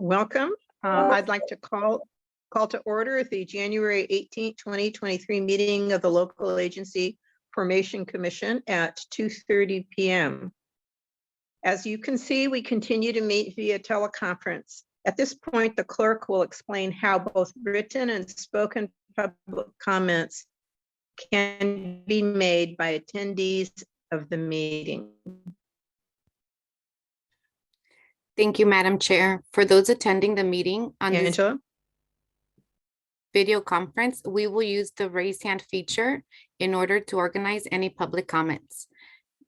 Welcome. I'd like to call to order the January 18th, 2023 meeting of the Local Agency Formation Commission at 2:30 p.m. As you can see, we continue to meet via teleconference. At this point, the clerk will explain how both written and spoken public comments can be made by attendees of the meeting. Thank you, Madam Chair. For those attending the meeting on this Angela? video conference, we will use the raise hand feature in order to organize any public comments.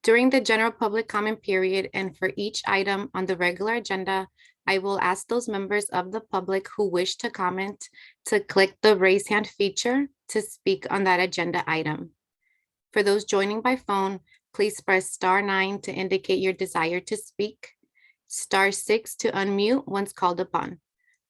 During the general public comment period and for each item on the regular agenda, I will ask those members of the public who wish to comment to click the raise hand feature to speak on that agenda item. For those joining by phone, please press *9 to indicate your desire to speak, *6 to unmute once called upon.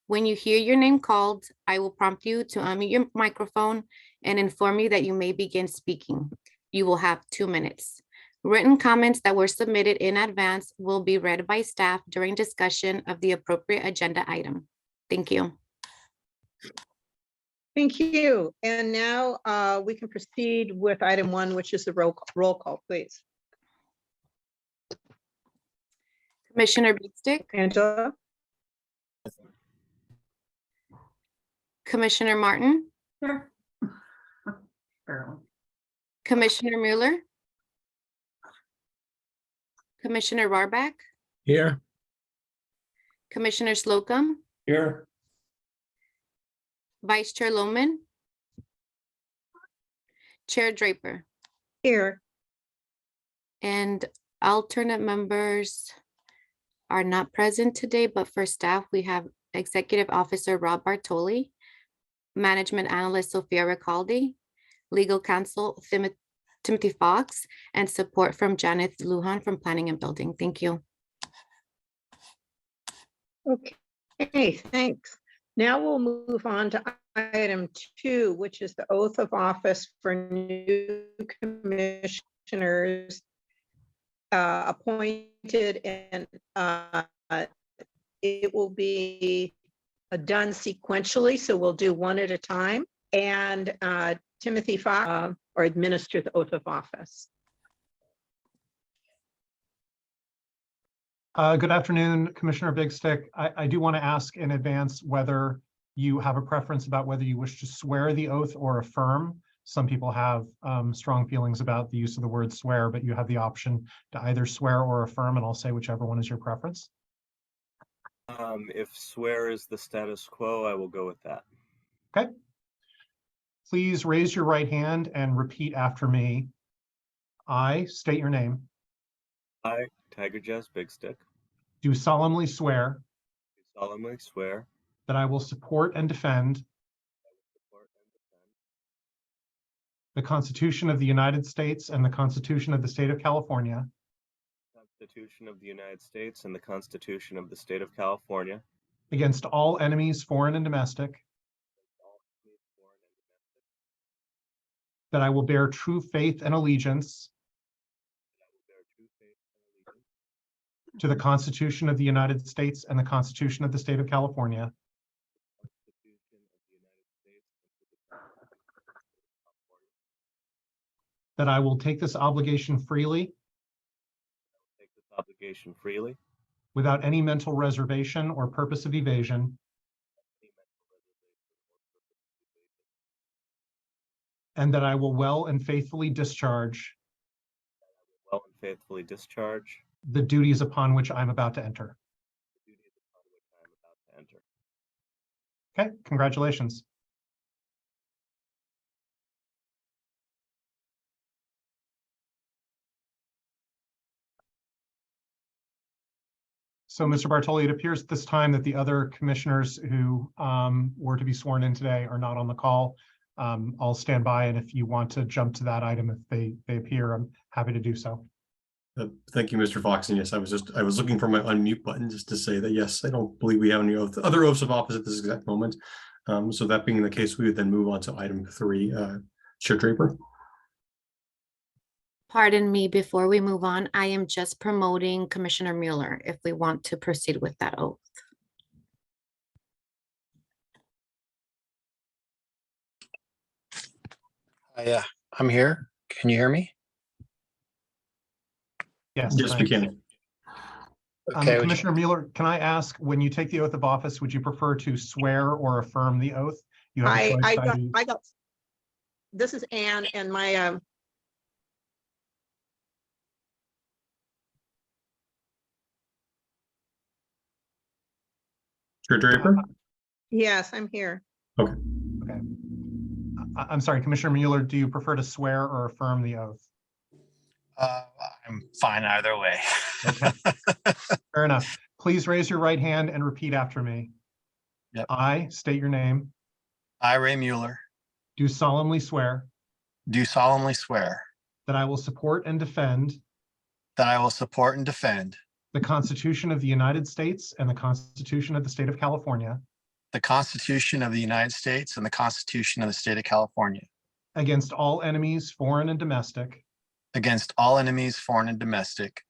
When you hear your name called, I will prompt you to unmute your microphone and inform you that you may begin speaking. You will have 2 minutes. Written comments that were submitted in advance will be read by staff during discussion of the appropriate agenda item. Thank you. Thank you. And now we can proceed with item 1, which is the roll call, please. Commissioner Bigstick, Angela? Commissioner Martin, Here. Commissioner Mueller, Commissioner Rarbach, Here. Commissioner Slocum, Here. Vice Chair Lohman, Chair Draper, Here. and alternate members are not present today, but for staff, we have Executive Officer Rob Bartoli, Management Analyst Sophia Ricaldi, Legal Counsel Timothy Fox, and support from Janet Lujan from Planning and Building. Thank you. Okay, thanks. Now we'll move on to item 2, which is the oath of office for new commissioners appointed, and it will be done sequentially, so we'll do one at a time. And Timothy Fox or administer the oath of office. Good afternoon, Commissioner Bigstick. I do want to ask in advance whether you have a preference about whether you wish to swear the oath or affirm. Some people have strong feelings about the use of the word swear, but you have the option to either swear or affirm, and I'll say whichever one is your preference. If swear is the status quo, I will go with that. Okay. Please raise your right hand and repeat after me. I state your name. I, Tiger Jazz Bigstick, Do solemnly swear solemnly swear that I will support and defend the Constitution of the United States and the Constitution of the State of California the Constitution of the United States and the Constitution of the State of California against all enemies, foreign and domestic, that I will bear true faith and allegiance to the Constitution of the United States and the Constitution of the State of California, that I will take this obligation freely without any mental reservation or purpose of evasion, and that I will well and faithfully discharge the duties upon which I'm about to enter. Okay, congratulations. So, Mr. Bartoli, it appears at this time that the other commissioners who were to be sworn in today are not on the call. I'll stand by, and if you want to jump to that item, if they appear, I'm happy to do so. Thank you, Mr. Fox. And yes, I was looking for my unmute button just to say that, yes, I don't believe we have any other oaths of office at this exact moment. So that being the case, we would then move on to item 3, Chair Draper. Pardon me, before we move on, I am just promoting Commissioner Mueller if we want to proceed with that oath. Yeah, I'm here. Can you hear me? Yes. Yes, we thanks. can. Okay. would you- Commissioner Mueller, can I ask, when you take the oath of office, would you prefer to swear or affirm the oath? You have a choice I to got, either- this is Anne and my, Chair Draper? yes, I'm here. I'm sorry, Commissioner Mueller, do you prefer to swear or affirm the oath? I'm fine either way. Okay. Fair enough. Please raise your right hand and repeat after me. Yep. I state your name, I, Ray Mueller, do solemnly swear do solemnly swear that I will support and defend that I will support and defend the Constitution of the United States and the Constitution of the State of California the Constitution of the United States and the Constitution of the State of California against all enemies, foreign and domestic, against all enemies, foreign and domestic,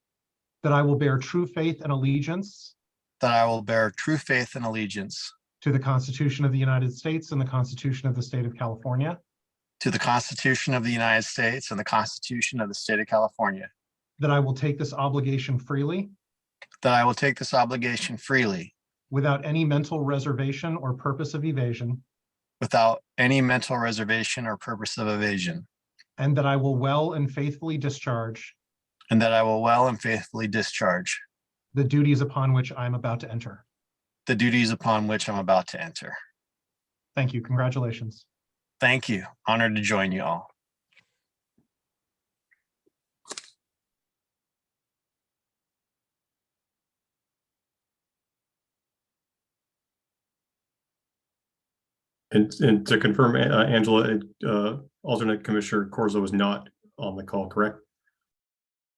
that I will bear true faith and allegiance that I will bear true faith and allegiance to the Constitution of the United States and the Constitution of the State of California, to the Constitution of the United States and the Constitution of the State of California, that I will take this obligation freely that I will take this obligation freely without any mental reservation or purpose of evasion, without any mental reservation or purpose of evasion, and that I will well and faithfully discharge and that I will well and faithfully discharge the duties upon which I am about to enter. the duties upon which I'm about to enter. Thank you. Congratulations. Thank you. Honored to join you all. And to confirm, Angela, alternate Commissioner Corzo is not on the call, correct?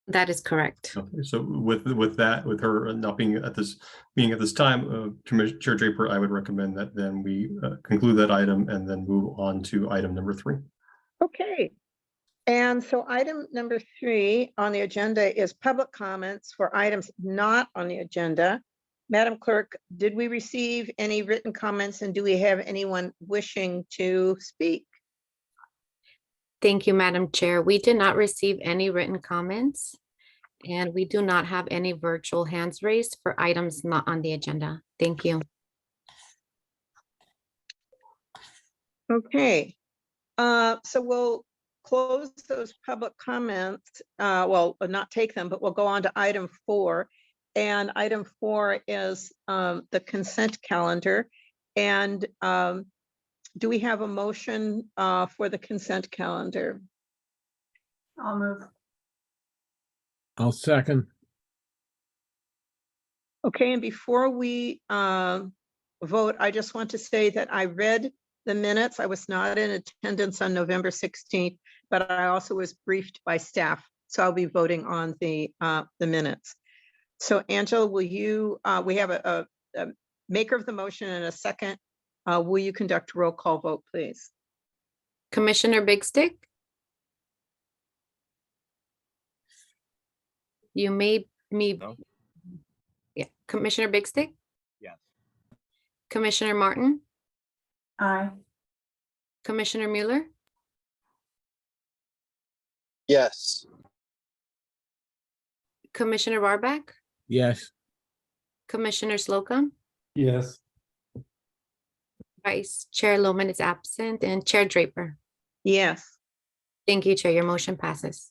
That is correct. Okay, so with her not being at this time, Chair Draper, I would recommend that then we conclude that item and then move on to item number 3. Okay. And so item number 3 on the agenda is public comments for items not on the agenda. Madam Clerk, did we receive any written comments and do we have anyone wishing to speak? Thank you, Madam Chair. We did not receive any written comments, and we do not have any virtual hands raised for items not on the agenda. Thank you. Okay. So we'll close those public comments. Well, not take them, but we'll go on to item 4. And item 4 is the consent calendar. And do we have a motion for the consent calendar? I'll move. I'll second. Okay, and before we vote, I just want to say that I read the minutes. I was not in attendance on November 16th, but I also was briefed by staff. So I'll be voting on the minutes. So Angela, will you, we have a maker of the motion and a second. Will you conduct a roll call vote, please? Commissioner Big Stick? You may me. No. Yeah, Commissioner Big Stick? Yes. Commissioner Martin? Aye. Commissioner Mueller? Yes. Commissioner Barback? Yes. Commissioner Slocum? Yes. Vice Chair Loman is absent, and Chair Draper. Yes. Thank you, Chair. Your motion passes.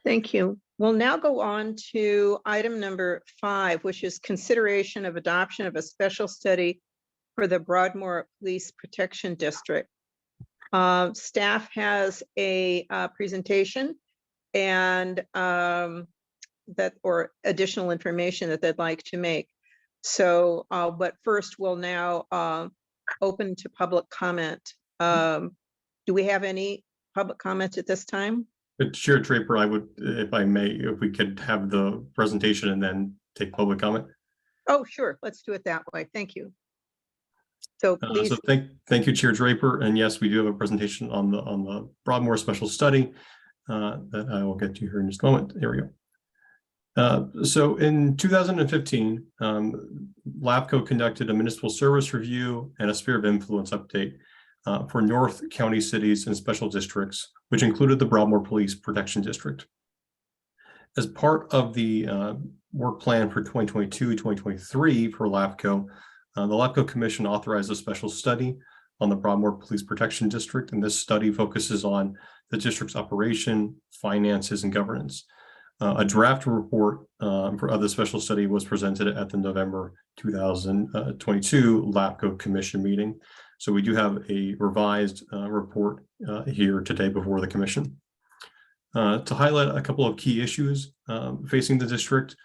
Thank you. We'll now go on to item number 5, which is consideration of adoption of a special study for the Broadmoor Police Protection District. Staff has a presentation and or additional information that they'd like to make. So, but first we'll now open to public comment. Do we have any public comments at this time? Chair Draper, I would, if I may, if we could have the presentation and then take public comment. Oh, sure. Let's do it that way. Thank you. So please. So thank you, Chair Draper. And yes, we do have a presentation on the Broadmoor special study that I will get to here in just a moment. There we go. So in 2015, LAFCo conducted a municipal service review and a sphere of influence update for North County cities and special districts, which included the Broadmoor Police Protection District. As part of the work plan for 2022-2023 for LAFCo, the LAFCo Commission authorized a special study on the Broadmoor Police Protection District, and this study focuses on the district's operation, finances, and governance. A draft report of the special study was presented at the November 2022 LAFCo Commission meeting. So we do have a revised report here today before the Commission. To highlight a couple of key issues facing the district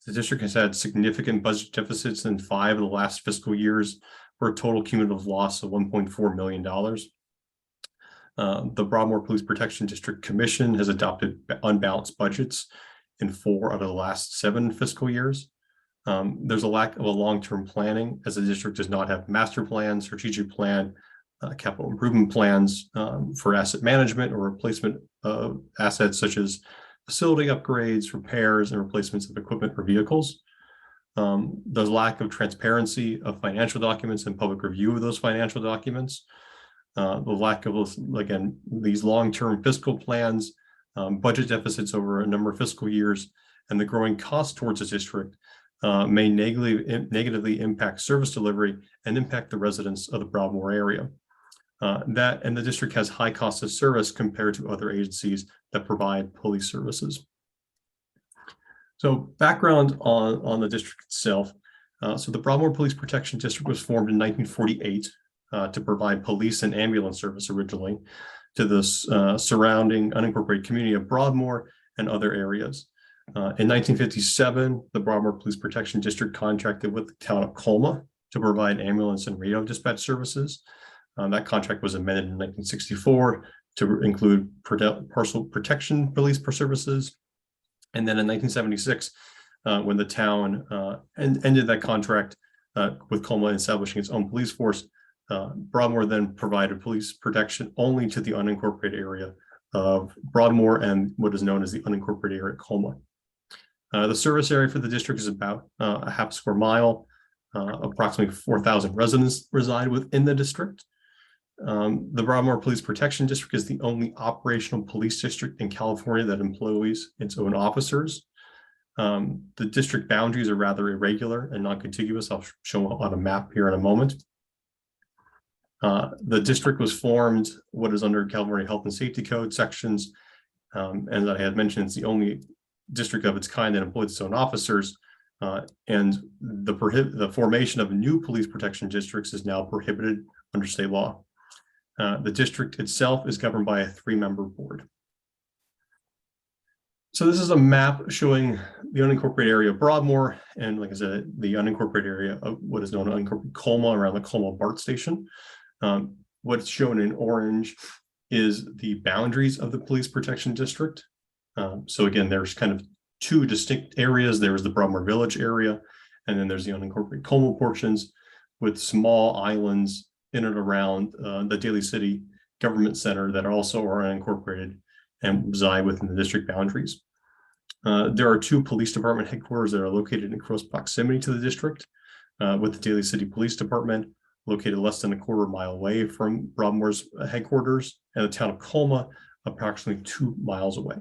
has had significant budget deficits in 5 of the last fiscal years for a total cumulative loss of $1.4 million. The Broadmoor Police Protection District Commission has adopted unbalanced budgets in 4 out of the last 7 fiscal years. There's a lack of a long-term planning, as the district does not have master plan, strategic plan, capital improvement plans for asset management or replacement of assets such as facility upgrades, repairs, and replacements of equipment or vehicles. The lack of transparency of financial documents and public review of those financial documents. The lack of, again, these long-term fiscal plans, budget deficits over a number of fiscal years, and the growing cost towards the district may negatively impact service delivery and impact the residents of the Broadmoor area. And the district has high cost of service compared to other agencies that provide police services. So background on the district itself. So the Broadmoor Police Protection District was formed in 1948 to provide police and ambulance service originally to the surrounding unincorporated community of Broadmoor and other areas. In 1957, the Broadmoor Police Protection District contracted with the town of Colma to provide ambulance and radio dispatch services. That contract was amended in 1964 to include personal protection police services. And then in 1976, when the town ended that contract with Colma establishing its own police force, Broadmoor then provided police protection only to the unincorporated area of Broadmoor and what is known as the unincorporated area of Colma. The service area for the district is about a half square mile. Approximately 4,000 residents reside within the district. The Broadmoor Police Protection District is the only operational police district in California that employs its own officers. The district boundaries are rather irregular and non-contiguous. I'll show on a map here in a moment. The district was formed what is under California Health and Safety Code sections. And as I had mentioned, it's the only district of its kind that employs its own officers. And the formation of new police protection districts is now prohibited under state law. The district itself is governed by a 3-member board. So this is a map showing the unincorporated area of Broadmoor, and like I said, the unincorporated area of what is known as unincorporated Colma around the Colma BART station. What's shown in orange is the boundaries of the police protection district. So again, there's kind of 2 distinct areas. There's the Broadmoor Village area, and then there's the unincorporated Colma portions with small islands in and around the Daly City Government Center that also are unincorporated and reside within the district boundaries. There are 2 police department headquarters that are located in close proximity to the district, with the Daly City Police Department located less than a quarter mile away from Broadmoor's headquarters, and the town of Colma approximately 2 miles away.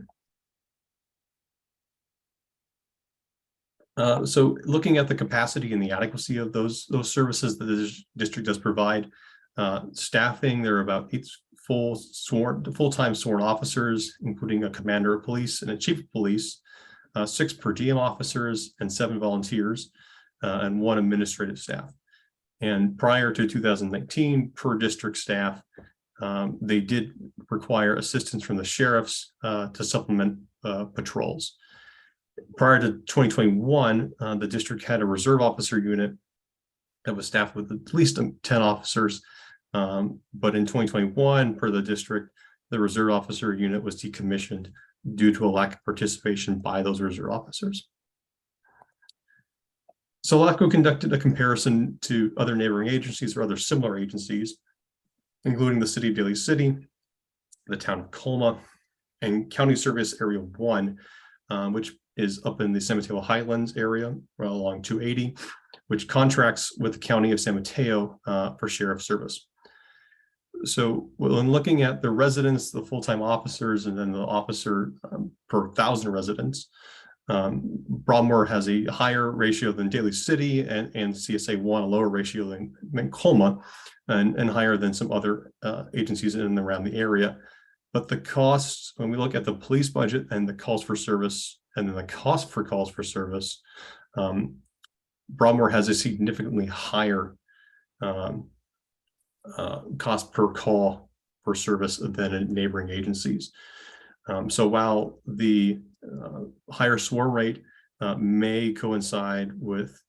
So looking at the capacity and the adequacy of those services that the district does provide, staffing, there are about 8 full-time sworn officers, including a commander of police and a chief of police, 6 per diem officers and 7 volunteers, and 1 administrative staff. And prior to 2019, per district staff, they did require assistance from the sheriffs to supplement patrols. Prior to 2021, the district had a reserve officer unit that was staffed with at least 10 officers. But in 2021, per the district, the reserve officer unit was decommissioned due to a lack of participation by those reserve officers. So LAFCo conducted a comparison to other neighboring agencies or other similar agencies, including the city of Daly City, the town of Colma, and County Service Area 1, which is up in the San Mateo Highlands area along 280, which contracts with the County of San Mateo for sheriff service. So when looking at the residents, the full-time officers, and then the officer per 1,000 residents, Broadmoor has a higher ratio than Daly City, and CSA1 a lower ratio than Colma, and higher than some other agencies in and around the area. But the costs, when we look at the police budget and the calls for service, and then the cost for calls for service, Broadmoor has a significantly higher cost per call for service than in neighboring agencies. So while the higher SWOR rate may coincide with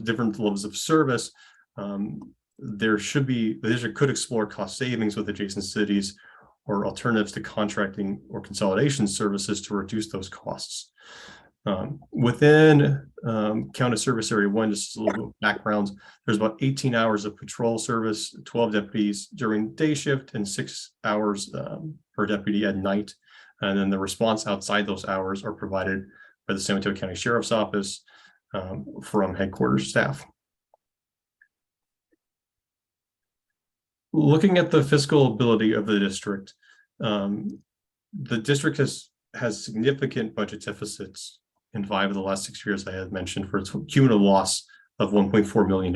different levels of service, the district could explore cost savings with adjacent cities or alternatives to contracting or consolidation services to reduce those costs. Within County Service Area 1, just a little bit of background, there's about 18 hours of patrol service, 12 deputies during day shift, and 6 hours per deputy at night. And then the response outside those hours are provided by the San Mateo County Sheriff's Office from headquarters staff. Looking at the fiscal ability of the district has significant budget deficits in 5 of the last 6 years I had mentioned, for its cumulative loss of $1.4 million,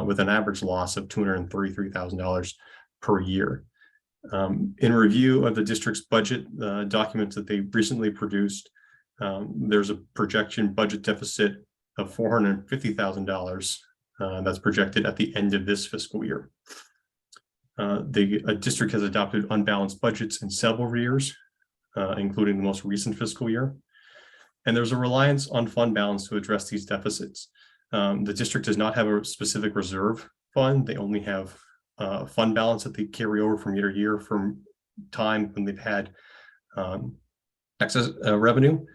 with an average loss of $233,000 per year. In review of the district's budget documents that they recently produced, there's a projection budget deficit of $450,000 that's projected at the end of this fiscal year. The district has adopted unbalanced budgets in several years, including the most recent fiscal year. And there's a reliance on fund balance to address these deficits. The district does not have a specific reserve fund. They only have fund balance that they carry over from year to year from time when they've had excess revenue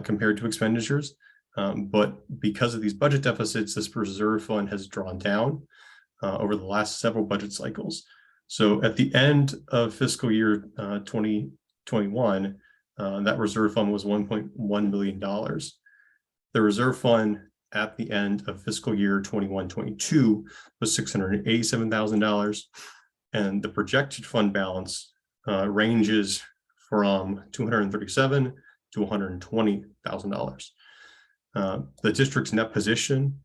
compared to expenditures. But because of these budget deficits, this reserve fund has drawn down over the last several budget cycles. So at the end of fiscal year 2021, that reserve fund was $1.1 million. The reserve fund at the end of fiscal year 21-22 was $687,000, and the projected fund balance ranges from $237,000 to $120,000. The district's net position,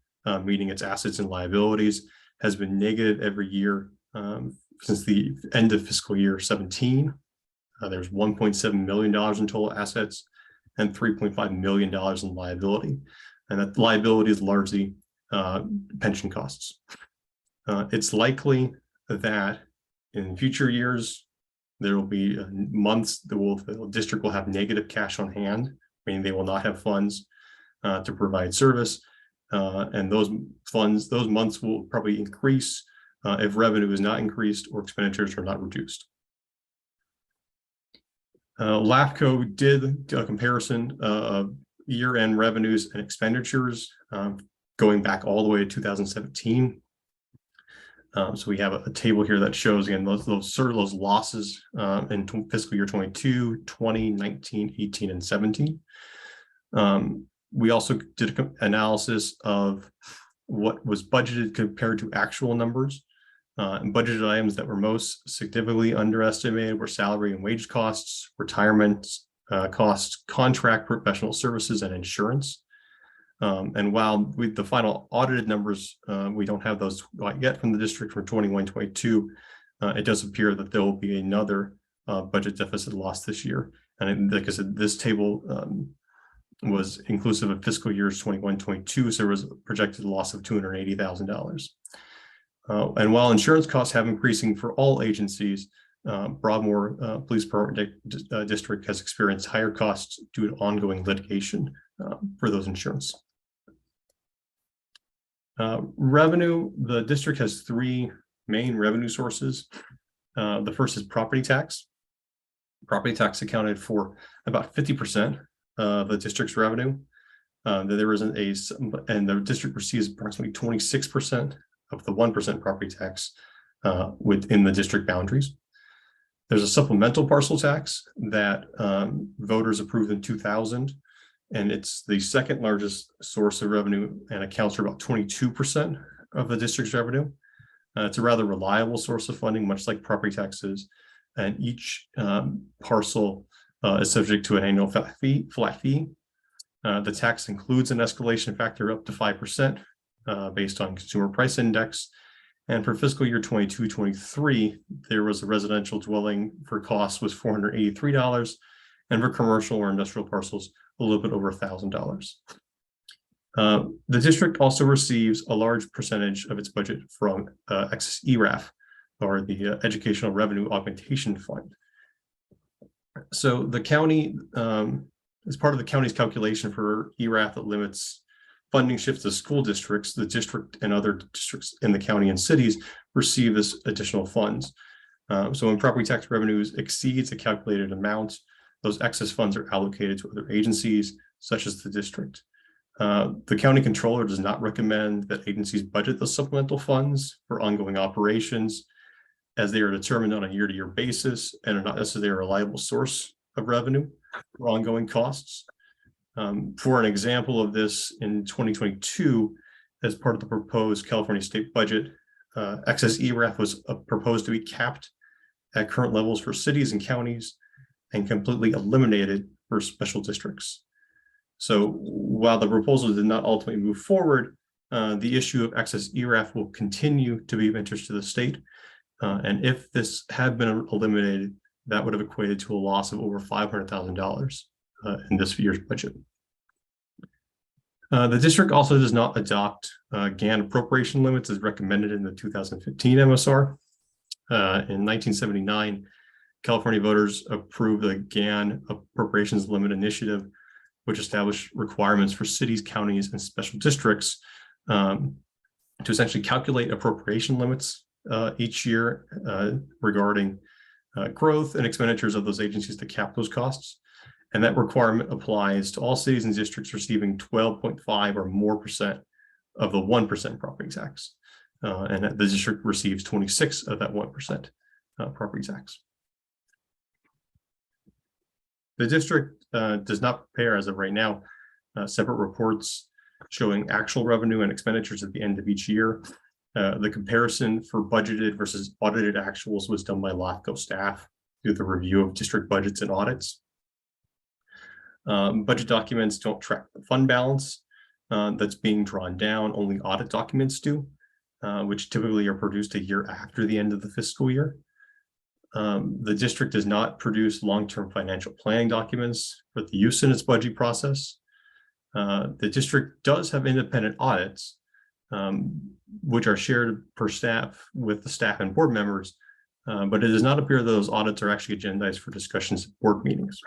meaning its assets and liabilities, has been negative every year since the end of fiscal year 17. There's $1.7 million in total assets and $3.5 million in liability. And that liability is largely pension costs. It's likely that in future years, there will be months that the district will have negative cash on hand, meaning they will not have funds to provide service. And those months will probably increase if revenue is not increased or expenditures are not reduced. LAFCo did a comparison of year-end revenues and expenditures going back all the way to 2017. So we have a table here that shows, again, those losses in fiscal year 22, 20, 19, 18, and 17. We also did an analysis of what was budgeted compared to actual numbers. And budgeted items that were most significantly underestimated were salary and wage costs, retirement costs, contract professional services, and insurance. And while the final audited numbers, we don't have those yet from the district for 21-22, it does appear that there will be another budget deficit loss this year. And like I said, this table was inclusive of fiscal years 21-22, so there was a projected loss of $280,000. And while insurance costs have increasing for all agencies, Broadmoor Police Department District has experienced higher costs due to ongoing litigation for those insurance. Revenue, the district has 3 main revenue sources. The first is property tax. Property tax accounted for about 50% of the district's revenue. And the district receives approximately 26% of the 1% property tax within the district boundaries. There's a supplemental parcel tax that voters approved in 2000, and it's the second largest source of revenue and accounts for about 22% of the district's revenue. It's a rather reliable source of funding, much like property taxes, and each parcel is subject to an annual flat fee. The tax includes an escalation factor up to 5% based on consumer price index. And for fiscal year 22-23, there was a residential dwelling for costs was $483, and for commercial or industrial parcels, a little bit over $1,000. The district also receives a large percentage of its budget from excess ERAF, or the Educational Revenue Augmentation Fund. So the county, as part of the county's calculation for ERAF that limits funding shifts to school districts, the district and other districts in the county and cities receive this additional funds. So when property tax revenues exceeds a calculated amount, those excess funds are allocated to other agencies, such as the district. The county controller does not recommend that agencies budget the supplemental funds for ongoing operations, as they are determined on a year-to-year basis and are not necessarily a reliable source of revenue for ongoing costs. For an example of this, in 2022, as part of the proposed California state budget, excess ERAF was proposed to be capped at current levels for cities and counties and completely eliminated for special districts. So while the proposal did not ultimately move forward, the issue of excess ERAF will continue to be of interest to the state. And if this had been eliminated, that would have equated to a loss of over $500,000 in this year's budget. The district also does not adopt GAN appropriation limits as recommended in the 2015 MSR. In 1979, California voters approved the GAN appropriations limit initiative, which established requirements for cities, counties, and special districts to essentially calculate appropriation limits each year regarding growth and expenditures of those agencies to cap those costs. And that requirement applies to all cities and districts receiving 12.5 or more % of the 1% property tax. And the district receives 26 of that 1% property tax. The district does not prepare, as of right now, separate reports showing actual revenue and expenditures at the end of each year. The comparison for budgeted versus audited actuals was done by LAFCo staff through the review of district budgets and audits. Budget documents don't track the fund balance that's being drawn down. Only audit documents do, which typically are produced a year after the end of the fiscal year. The district does not produce long-term financial planning documents for the use in its budget process. The district does have independent audits, which are shared per staff with the staff and board members, but it does not appear that those audits are actually agendized for discussions at board meetings.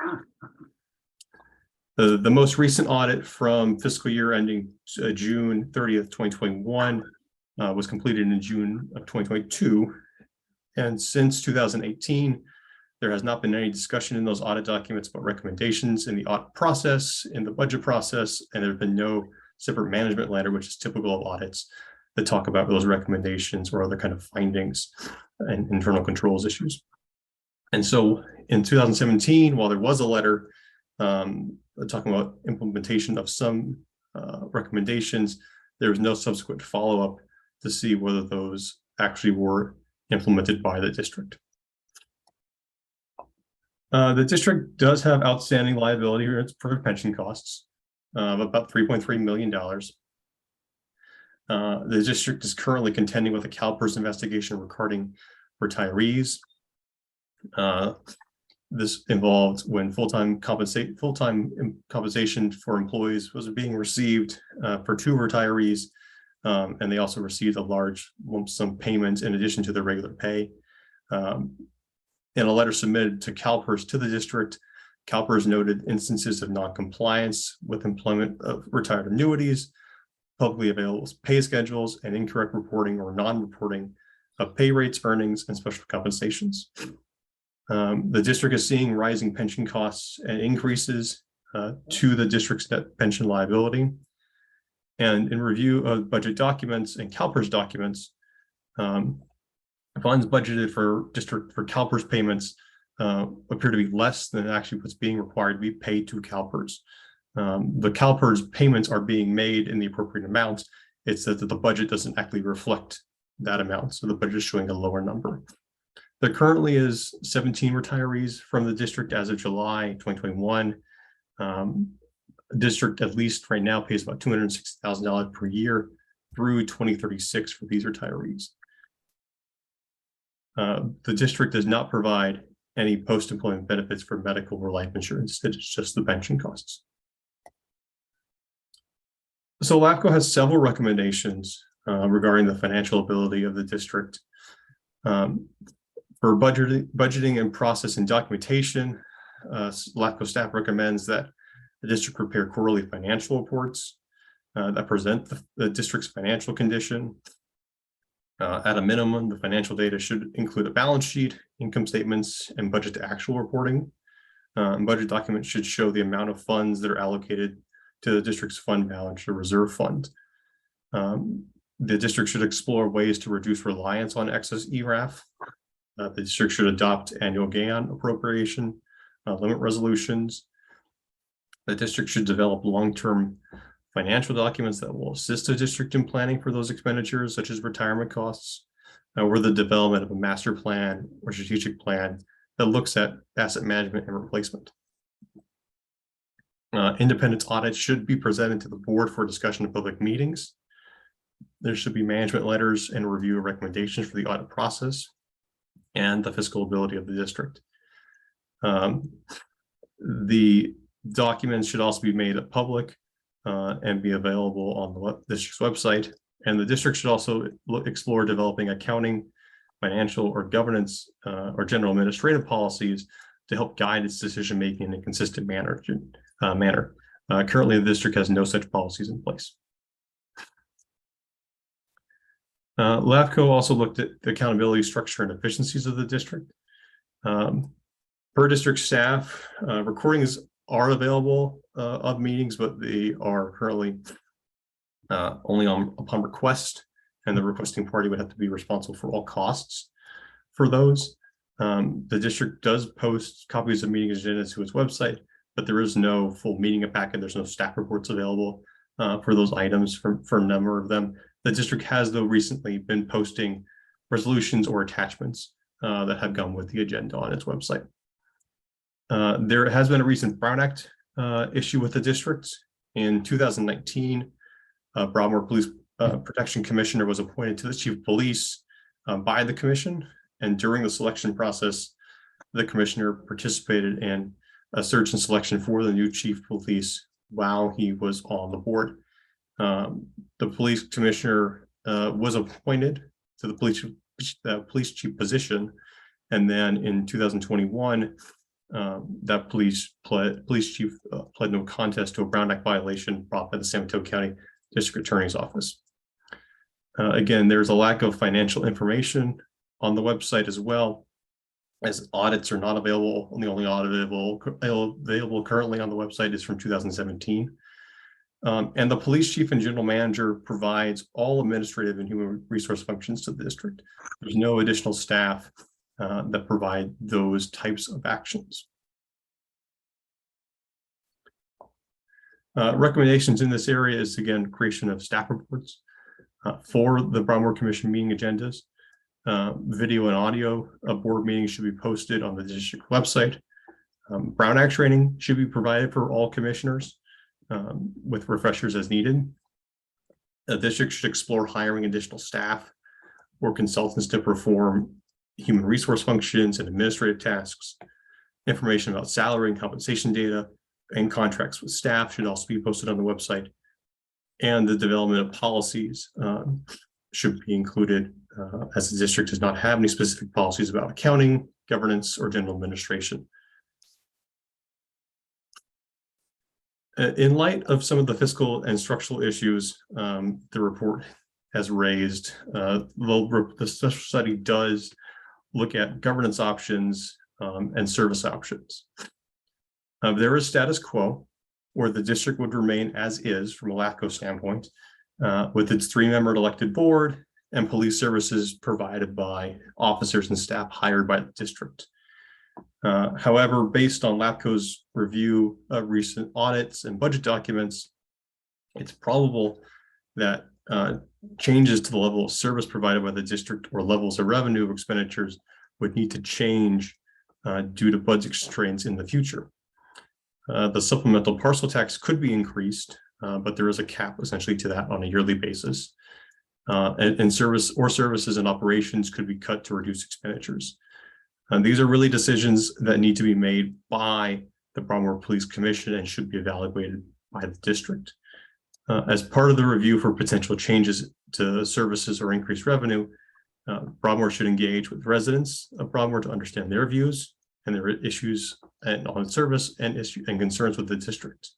The most recent audit from fiscal year ending June 30th, 2021 was completed in June of 2022. And since 2018, there has not been any discussion in those audit documents about recommendations in the audit process, in the budget process, and there have been no separate management letter, which is typical of audits, that talk about those recommendations or other kind of findings and internal controls issues. And so in 2017, while there was a letter talking about implementation of some recommendations, there was no subsequent follow-up to see whether those actually were implemented by the district. The district does have outstanding liability for pension costs of about $3.3 million. The district is currently contending with a CalPERS investigation regarding retirees. This involved when full-time compensation for employees was being received for 2 retirees, and they also received a large lump sum payment in addition to their regular pay. In a letter submitted to CalPERS to the district, CalPERS noted instances of non-compliance with employment of retired annuities, publicly available pay schedules, and incorrect reporting or non-reporting of pay rates, earnings, and special compensations. The district is seeing rising pension costs and increases to the district's net pension liability. And in review of budget documents and CalPERS documents, funds budgeted for CalPERS payments appear to be less than actually what's being required to be paid to CalPERS. The CalPERS payments are being made in the appropriate amounts. It's that the budget doesn't actually reflect that amount. So the budget is showing a lower number. There currently is 17 retirees from the district as of July 2021. District, at least right now, pays about $260,000 per year through 2036 for these retirees. The district does not provide any post-employment benefits for medical or life insurance. It's just the pension costs. So LAFCo has several recommendations regarding the financial ability of the district. For budgeting and process and documentation, LAFCO staff recommends that the district prepare quarterly financial reports that present the district's financial condition. At a minimum, the financial data should include a balance sheet, income statements, and budget to actual reporting. Budget documents should show the amount of funds that are allocated to the district's fund balance or reserve fund. The district should explore ways to reduce reliance on excess ERAF. The district should adopt annual GAN appropriation, limit resolutions. The district should develop long-term financial documents that will assist the district in planning for those expenditures, such as retirement costs, or the development of a master plan or strategic plan that looks at asset management and replacement. Independent audits should be presented to the board for discussion in public meetings. There should be management letters and review of recommendations for the audit process and the fiscal ability of the district. The documents should also be made public and be available on the district's website. And the district should also explore developing accounting, financial, or governance or general administrative policies to help guide its decision-making in a consistent manner. Currently, the district has no such policies in place. LAFCo also looked at the accountability structure and efficiencies of the district. Per district staff, recordings are available of meetings, but they are currently only upon request, and the requesting party would have to be responsible for all costs for those. The district does post copies of meeting agendas to its website, but there is no full meeting packet. There's no staff reports available for those items for a number of them. The district has, though, recently been posting resolutions or attachments that have gone with the agenda on its website. There has been a recent Brown Act issue with the district. In 2019, Broadmoor Police Protection Commissioner was appointed to the Chief of Police by the commission. And during the selection process, the commissioner participated in a search and selection for the new Chief of Police while he was on the board. The police commissioner was appointed to the police chief position. And then in 2021, that police chief pled no contest to a Brown Act violation brought by the San Mateo County District Attorney's Office. Again, there's a lack of financial information on the website as well, as audits are not available. The only audit available currently on the website is from 2017. And the police chief and general manager provides all administrative and human resource functions to the district. There's no additional staff that provide those types of actions. Recommendations in this area is, again, creation of staff reports for the Broadmoor Commission meeting agendas. Video and audio of board meetings should be posted on the district website. Brown Act training should be provided for all commissioners with refreshers as needed. The district should explore hiring additional staff or consultants to perform human resource functions and administrative tasks. Information about salary and compensation data and contracts with staff should also be posted on the website. And the development of policies should be included, as the district does not have any specific policies about accounting, governance, or general administration. In light of some of the fiscal and structural issues the report has raised, the special study does look at governance options and service options. There is status quo, where the district would remain as is from a LAFCo standpoint, with its 3-member elected board and police services provided by officers and staff hired by the district. However, based on LAFCo's review of recent audits and budget documents, it's probable that changes to the level of service provided by the district or levels of revenue expenditures would need to change due to budget constraints in the future. The supplemental parcel tax could be increased, but there is a cap essentially to that on a yearly basis. And services and operations could be cut to reduce expenditures. These are really decisions that need to be made by the Broadmoor Police Commission and should be evaluated by the district. As part of the review for potential changes to services or increased revenue, Broadmoor should engage with residents of Broadmoor to understand their views and their issues and on service and concerns with the district.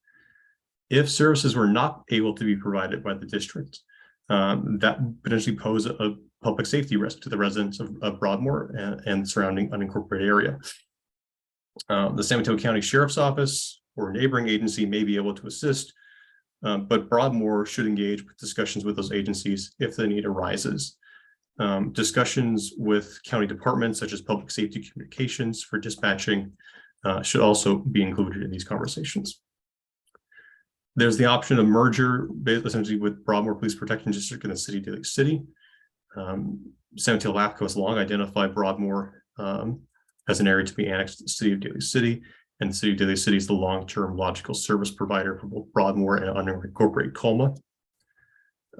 If services were not able to be provided by the district, that potentially pose a public safety risk to the residents of Broadmoor and surrounding unincorporated area. The San Mateo County Sheriff's Office or a neighboring agency may be able to assist, but Broadmoor should engage with discussions with those agencies if the need arises. Discussions with county departments such as public safety communications for dispatching should also be included in these conversations. There's the option of merger essentially with Broadmoor Police Protection District in the city of Daly City. San Mateo LAFCo has long identified Broadmoor as an area to be annexed to the city of Daly City, and the city of Daly City is the long-term logical service provider for both Broadmoor and unincorporated Colma.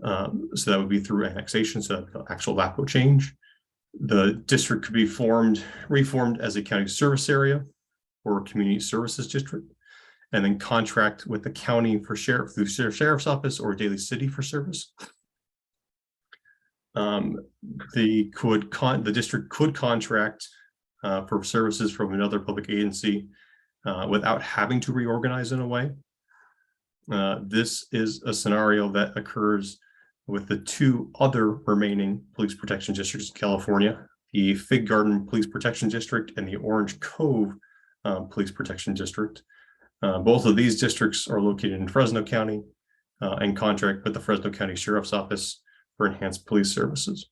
So that would be through annexation, so that actual LAFCo change. The district could be reformed as a county service area or community services district, and then contract with the county for through sheriff's office or Daly City for service. The district could contract for services from another public agency without having to reorganize in a way. This is a scenario that occurs with the two other remaining police protection districts in California, the Fig Garden Police Protection District and the Orange Cove Police Protection District. Both of these districts are located in Fresno County and contract with the Fresno County Sheriff's Office for enhanced police services.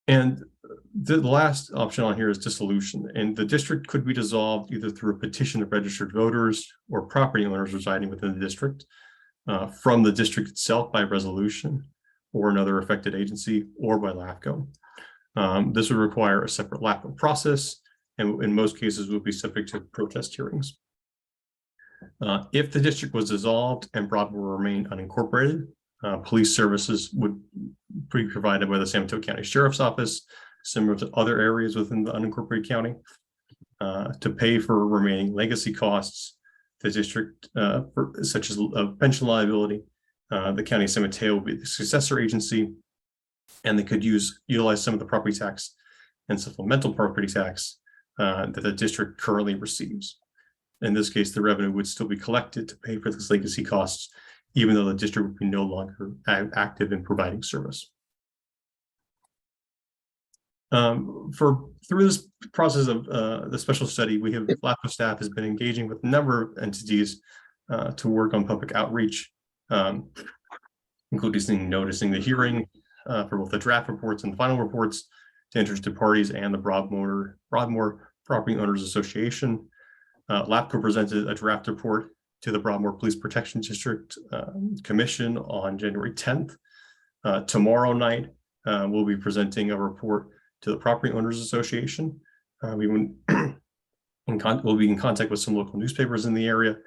And the last option on here is dissolution, and the district could be dissolved either through a petition of registered voters or property owners residing within the district, from the district itself by resolution or another affected agency or by LAFCo. This would require a separate LAFCo process, and in most cases would be subject to protest hearings. If the district was dissolved and Broadmoor remained unincorporated, police services would be provided by the San Mateo County Sheriff's Office, similar to other areas within the unincorporated county, to pay for remaining legacy costs. The district, such as pension liability, the county of San Mateo will be the successor agency, and they could utilize some of the property tax and supplemental property tax that the district currently receives. In this case, the revenue would still be collected to pay for these legacy costs, even though the district would be no longer active in providing service. Through this process of the special study, LAFCo staff has been engaging with a number of entities to work on public outreach, including noticing the hearing for both the draft reports and final reports to interested parties and the Broadmoor Property Owners Association. LAFCo presented a draft report to the Broadmoor Police Protection District Commission on January 10th. Tomorrow night, we'll be presenting a report to the Property Owners Association. We'll be in contact with some local newspapers in the area,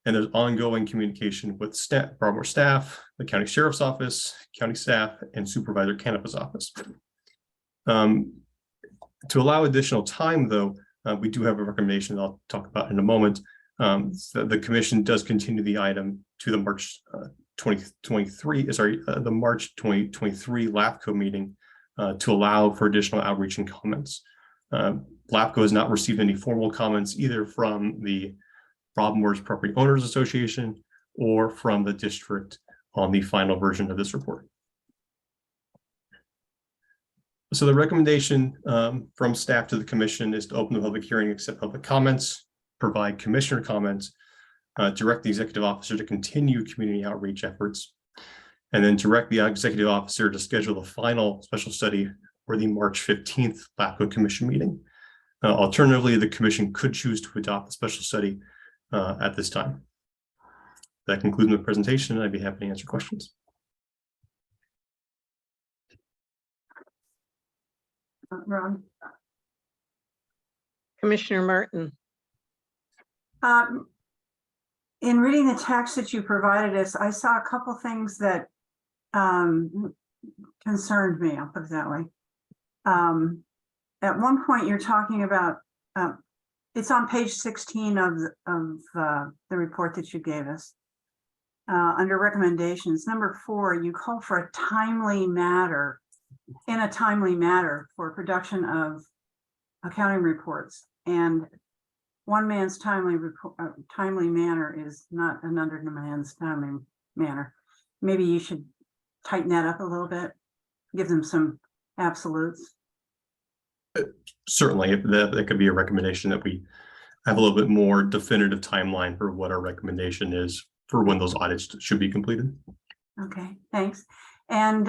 and there's ongoing communication with Broadmoor staff, the county sheriff's office, county staff, and Supervisor Canepa's office. To allow additional time, though, we do have a recommendation I'll talk about in a moment. The commission does continue the item to the March 2023 LAFCo meeting to allow for additional outreach and comments. LAFCo has not received any formal comments either from the Broadmoor's Property Owners Association or from the district on the final version of this report. So the recommendation from staff to the commission is to open the public hearing, accept public comments, provide commissioner comments, direct the executive officer to continue community outreach efforts, and then direct the executive officer to schedule the final special study for the March 15th LAFCo commission meeting. Alternatively, the commission could choose to adopt the special study at this time. That concludes my presentation. I'd be happy to answer questions. Ron. Commissioner Martin. In reading the text that you provided us, I saw a couple things that concerned me, I'll put it that way. At one point, you're talking about, it's on page 16 of the report that you gave us. Under recommendations, number 4, you call for a timely matter, in a timely matter for production of accounting reports. And one man's timely manner is not another man's timely manner. Maybe you should tighten that up a little bit, give them some absolutes. Certainly, that could be a recommendation that we have a little bit more definitive timeline for what our recommendation is for when those audits should be completed. Okay, thanks. And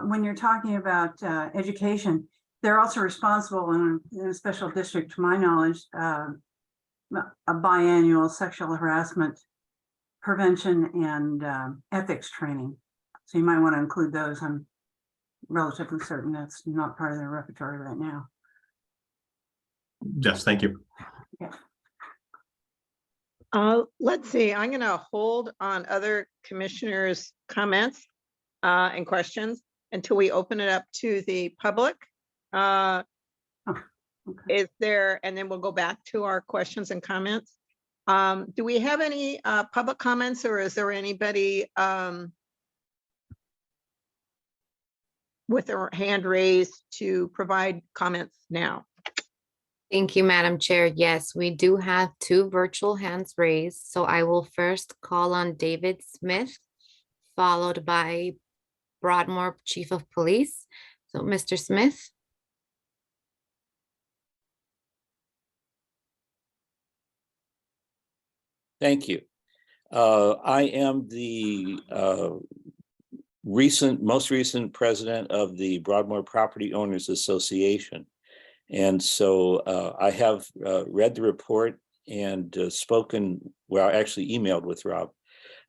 when you're talking about education, they're also responsible in a special district, to my knowledge, a biannual sexual harassment prevention and ethics training. So you might want to include those. I'm relatively certain that's not part of their repertoire right now. Yes, thank you. Let's see, I'm going to hold on other commissioners' comments and questions until we open it up to the public. Is there, and then we'll go back to our questions and comments. Do we have any public comments, or is there anybody with their hand raised to provide comments now? Thank you, Madam Chair. Yes, we do have 2 virtual hands raised. So I will first call on David Smith, followed by Broadmoor Chief of Police. So Mr. Smith. Thank you. I am the most recent president of the Broadmoor Property Owners Association. And so I have read the report and actually emailed with Rob.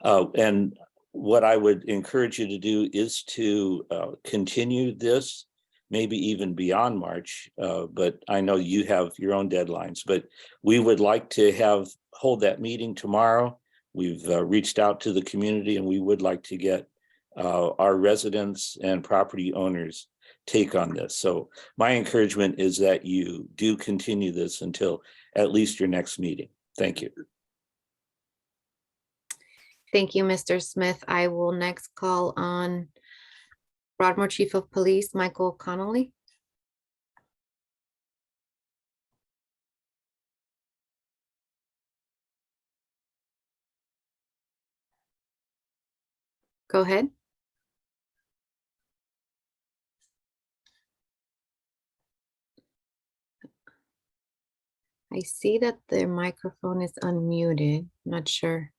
And what I would encourage you to do is to continue this, maybe even beyond March. But I know you have your own deadlines, but we would like to hold that meeting tomorrow. We've reached out to the community, and we would like to get our residents and property owners take on this. So my encouragement is that you do continue this until at least your next meeting. Thank you. Thank you, Mr. Smith. I will next call on Broadmoor Chief of Police, Michael Connolly. Go ahead. I see that their microphone is unmuted. Not sure.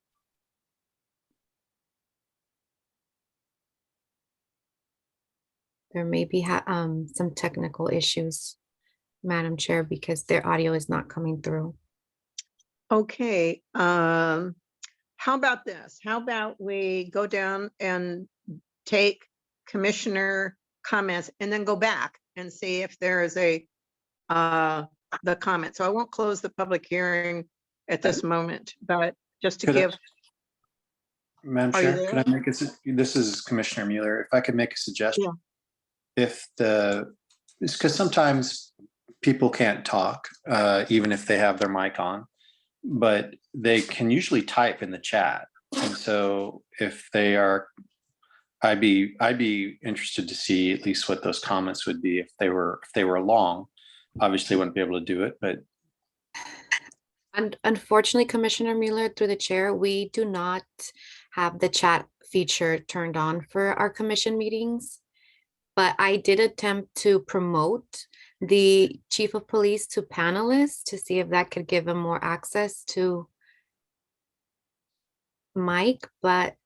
There may be some technical issues, Madam Chair, because their audio is not coming through. Okay, how about this? How about we go down and take commissioner comments and then go back and see if there is the comment. So I won't close the public hearing at this moment, but just to give. Madam Are you Chair, could I make this is Commissioner Mueller. If I could make a suggestion. Yeah. It's because sometimes people can't talk, even if they have their mic on, but they can usually type in the chat. And so if they are, I'd be interested to see at least what those comments would be if they were long. Obviously wouldn't be able to do it, but. And unfortunately, Commissioner Mueller, through the chair, we do not have the chat feature turned on for our commission meetings. But I did attempt to promote the Chief of Police to panelists to see if that could give him more access to mic, but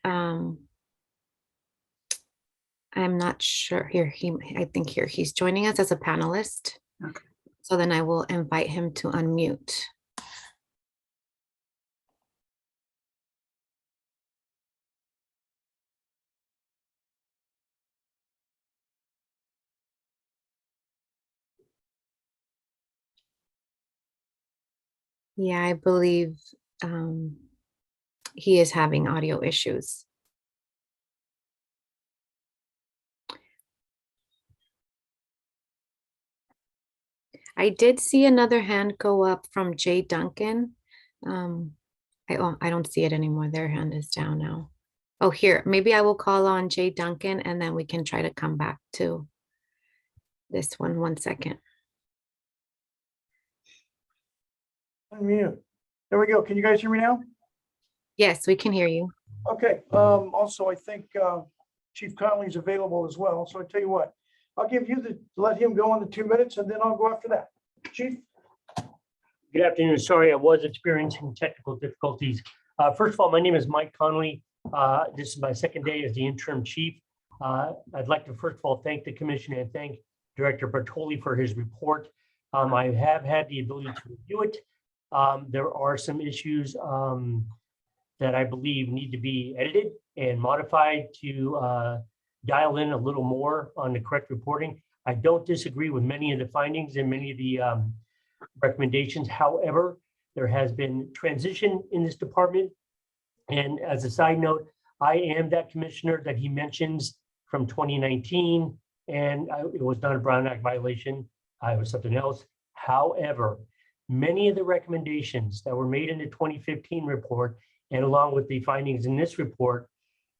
I'm not sure. I think he's joining us as a panelist. Okay. So then I will invite him to unmute. Yeah, I believe he is having audio issues. I did see another hand go up from Jay Duncan. I don't see it anymore. Their hand is down now. Oh, here, maybe I will call on Jay Duncan and then we can try to come back to this one. 1 second. Unmute. There we go. Can you guys hear me now? Yes, we can hear you. Okay, also, I think Chief Conley's available as well, so I tell you what, I'll give you let him go on the 2 minutes, and then I'll go after that. Chief? Good afternoon. Sorry, I was experiencing technical difficulties. First of all, my name is Mike Connolly. This is my second day as the interim chief. I'd like to first of all thank the commission and thank Director Bertoli for his report. I have had the ability to review it. There are some issues that I believe need to be edited and modified to dial in a little more on the correct reporting. I don't disagree with many of the findings and many of the recommendations. However, there has been transition in this department. And as a side note, I am that commissioner that he mentions from 2019, and it was not a Brown Act violation. I was something else. However, many of the recommendations that were made in the 2015 report and along with the findings in this report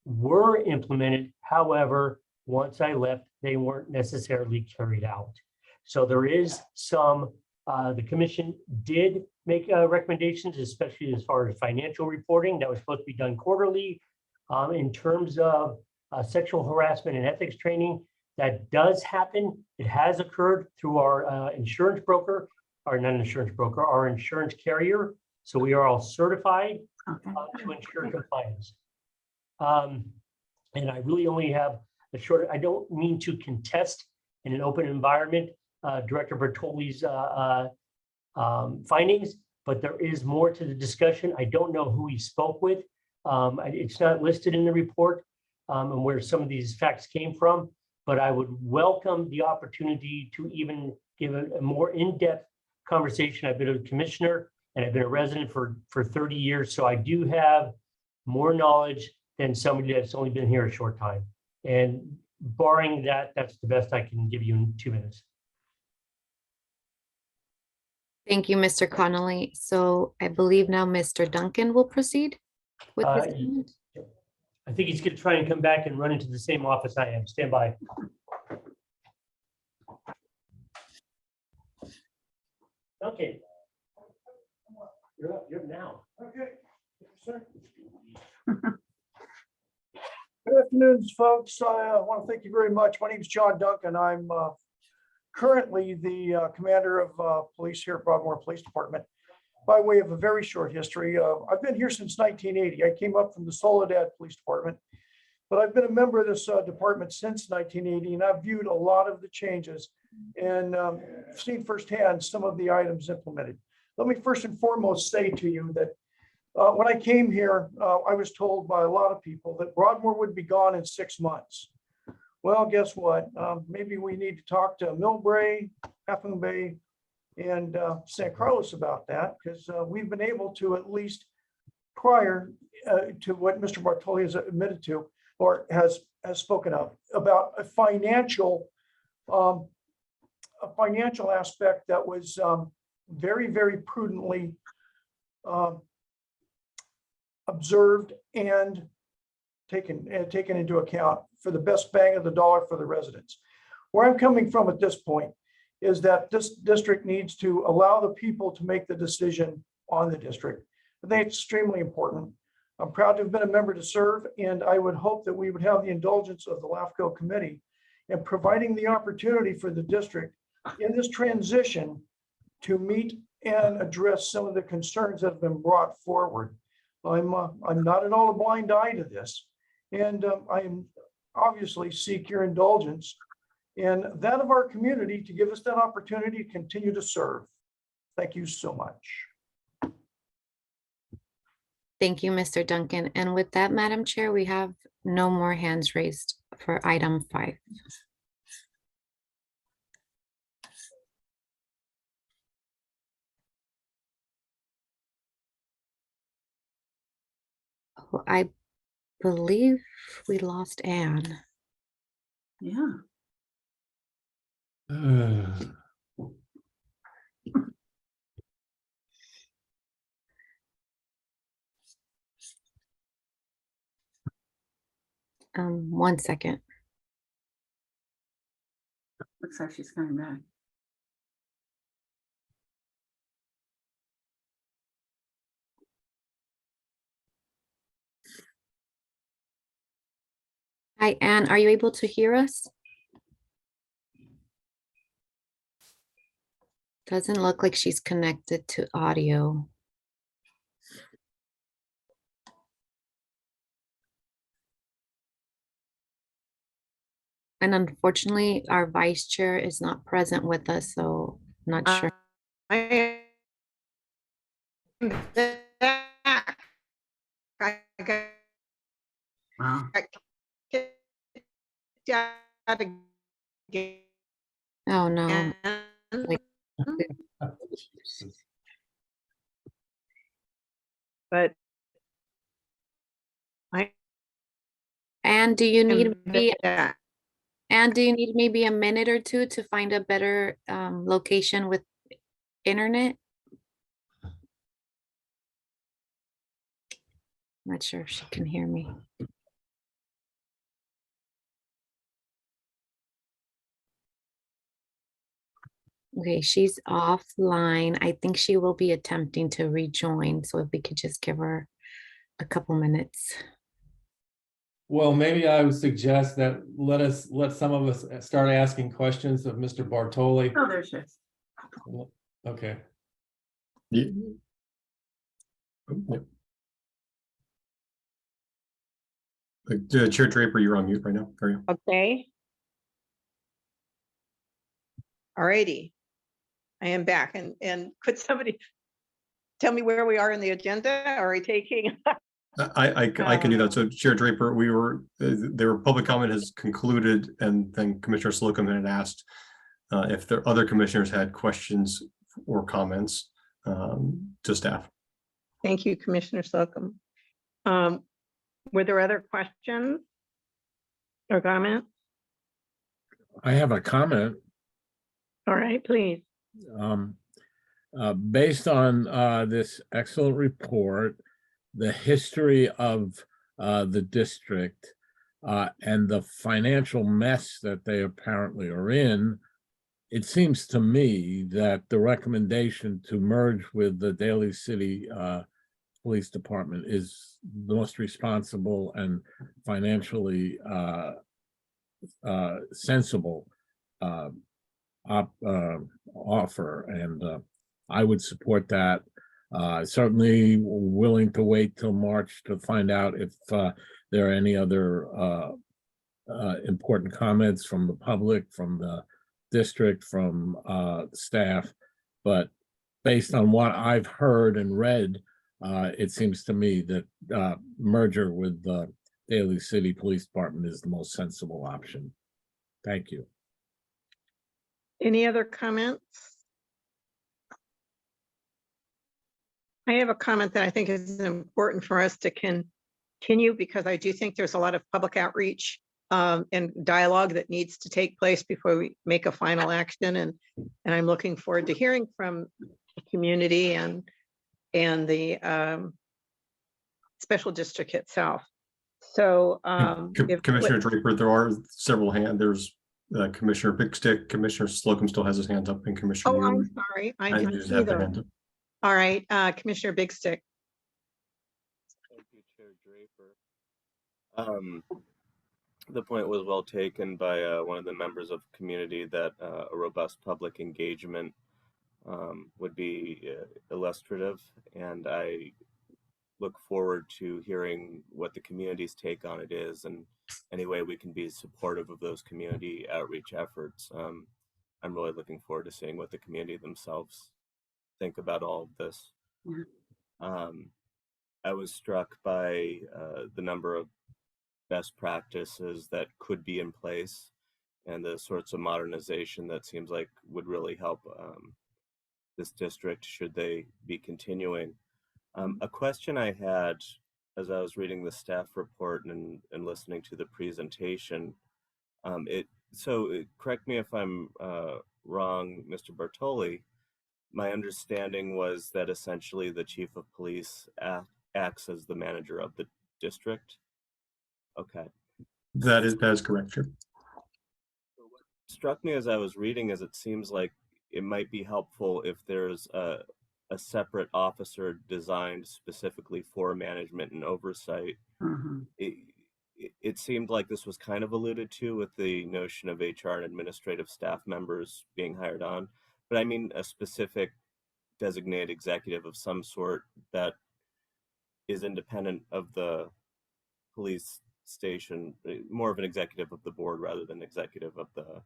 were implemented. However, once I left, they weren't necessarily carried out. So there is some, the commission did make recommendations, especially as far as financial reporting that was supposed to be done quarterly. In terms of sexual harassment and ethics training, that does happen. It has occurred through our insurance broker, or not insurance broker, our insurance carrier. So we are all certified to ensure compliance. And I really only have a short, I don't mean to contest in an open environment Director Bertoli's findings, but there is more to the discussion. I don't know who he spoke with. It's not listed in the report and where some of these facts came from, but I would welcome the opportunity to even give a more in-depth conversation. I've been a commissioner and I've been a resident for 30 years. So I do have more knowledge than somebody that's only been here a short time. And barring that, that's the best I can give you in 2 minutes. Thank you, Mr. Connolly. So I believe now Mr. Duncan will proceed with his comment. I think he's going to try and come back and run into the same office I am. Stand by. Okay. You're up. You're up now. Okay, sir. Good afternoon, folks. I want to thank you very much. My name is John Duncan. I'm currently the commander of police here at Broadmoor Police Department. By way of a very short history, I've been here since 1980. I came up from the Soledad Police Department, but I've been a member of this department since 1980, and I've viewed a lot of the changes and seen firsthand some of the items implemented. Let me first and foremost say to you that when I came here, I was told by a lot of people that Broadmoor would be gone in 6 months. Well, guess what? Maybe we need to talk to Millbrae, Half Moon Bay, and San Carlos about that, because we've been able to, at least prior to what Mr. Bartoli has admitted to or has spoken of, about a financial aspect that was very, very prudently observed and taken into account for the best bang of the dollar for the residents. Where I'm coming from at this point is that this district needs to allow the people to make the decision on the district. I think it's extremely important. I'm proud to have been a member to serve, and I would hope that we would have the indulgence of the LAFCo committee in providing the opportunity for the district in this transition to meet and address some of the concerns that have been brought forward. I'm not at all a blind eye to this, and I obviously seek your indulgence and that of our community to give us that opportunity to continue to serve. Thank you so much. Thank you, Mr. Duncan. And with that, Madam Chair, we have no more hands raised for item 5. I believe we lost Anne. Yeah. One second. Looks like she's coming back. Hi, Anne, are you able to hear us? Doesn't look like she's connected to audio. And unfortunately, our vice chair is not present with us, so I'm not sure. I am back. I got Wow. kicked out again. Oh, no. Like- But I And do you need am maybe, back. and do you need maybe a minute or two to find a better location with internet? Not sure if she can hear me. Okay, she's offline. I think she will be attempting to rejoin. So if we could just give her a couple minutes. Well, maybe I would suggest that let some of us start asking questions of Mr. Bartoli. Oh, there she is. Okay. Yeah. Oh, yeah. Chair Draper, you're on mute right now. Carry on. Okay. Alrighty. I am back, and could somebody tell me where we are in the agenda? Are we taking? I can do that. So Chair Draper, we were, their public comment has concluded, and then Commissioner Slocum had asked if there other commissioners had questions or comments to staff. Thank you, Commissioner Slocum. Were there other questions or comments? I have a comment. All right, please. Based on this excellent report, the history of the district and the financial mess that they apparently are in, it seems to me that the recommendation to merge with the Daly City Police Department is the most responsible and financially sensible offer, and I would support that. Certainly willing to wait till March to find out if there are any other important comments from the public, from the district, from staff. But based on what I've heard and read, it seems to me that merger with the Daly City Police Department is the most sensible option. Thank you. Any other comments? I have a comment that I think is important for us to continue, because I do think there's a lot of public outreach and dialogue that needs to take place before we make a final action. And I'm looking forward to hearing from the community and the special district itself. So Commissioner Draper, there are several hands. There's Commissioner Big Stick, Commissioner Slocum still has his hand up, and Commissioner. Oh, I'm sorry. I and didn't just see have their them. hand up. All right, Commissioner Big Stick. Thank you, Chair Draper. The point was well taken by one of the members of the community that a robust public engagement would be illustrative, and I look forward to hearing what the community's take on it is, and any way we can be supportive of those community outreach efforts. I'm really looking forward to seeing what the community themselves think about all of this. I was struck by the number of best practices that could be in place and the sorts of modernization that seems like would really help this district should they be continuing. A question I had as I was reading the staff report and listening to the presentation, correct me if I'm wrong, Mr. Bartoli. My understanding was that essentially the chief of police acts as the manager of the district. Okay. That is correct, sure. What struck me as I was reading is it seems like it might be helpful if there's a separate officer designed specifically for management and oversight. Mhm. It seemed like this was kind of alluded to with the notion of HR and administrative staff members being hired on, but I mean a specific designated executive of some sort that is independent of the police station, more of an executive of the board rather than executive of the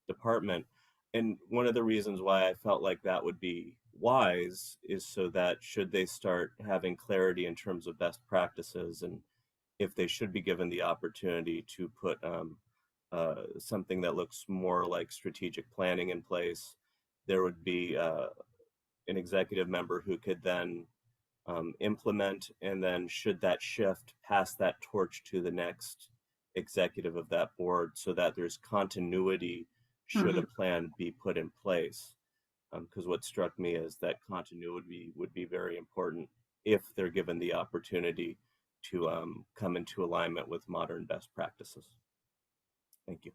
department. And one of the reasons why I felt like that would be wise is so that should they start having clarity in terms of best practices, and if they should be given the opportunity to put something that looks more like strategic planning in place, there would be an executive member who could then implement, and then should that shift, pass that torch to the next executive of that board so that there's continuity should a plan be put in place. Because what struck me is that continuity would be very important if they're given the opportunity to come into alignment with modern best practices. Thank you.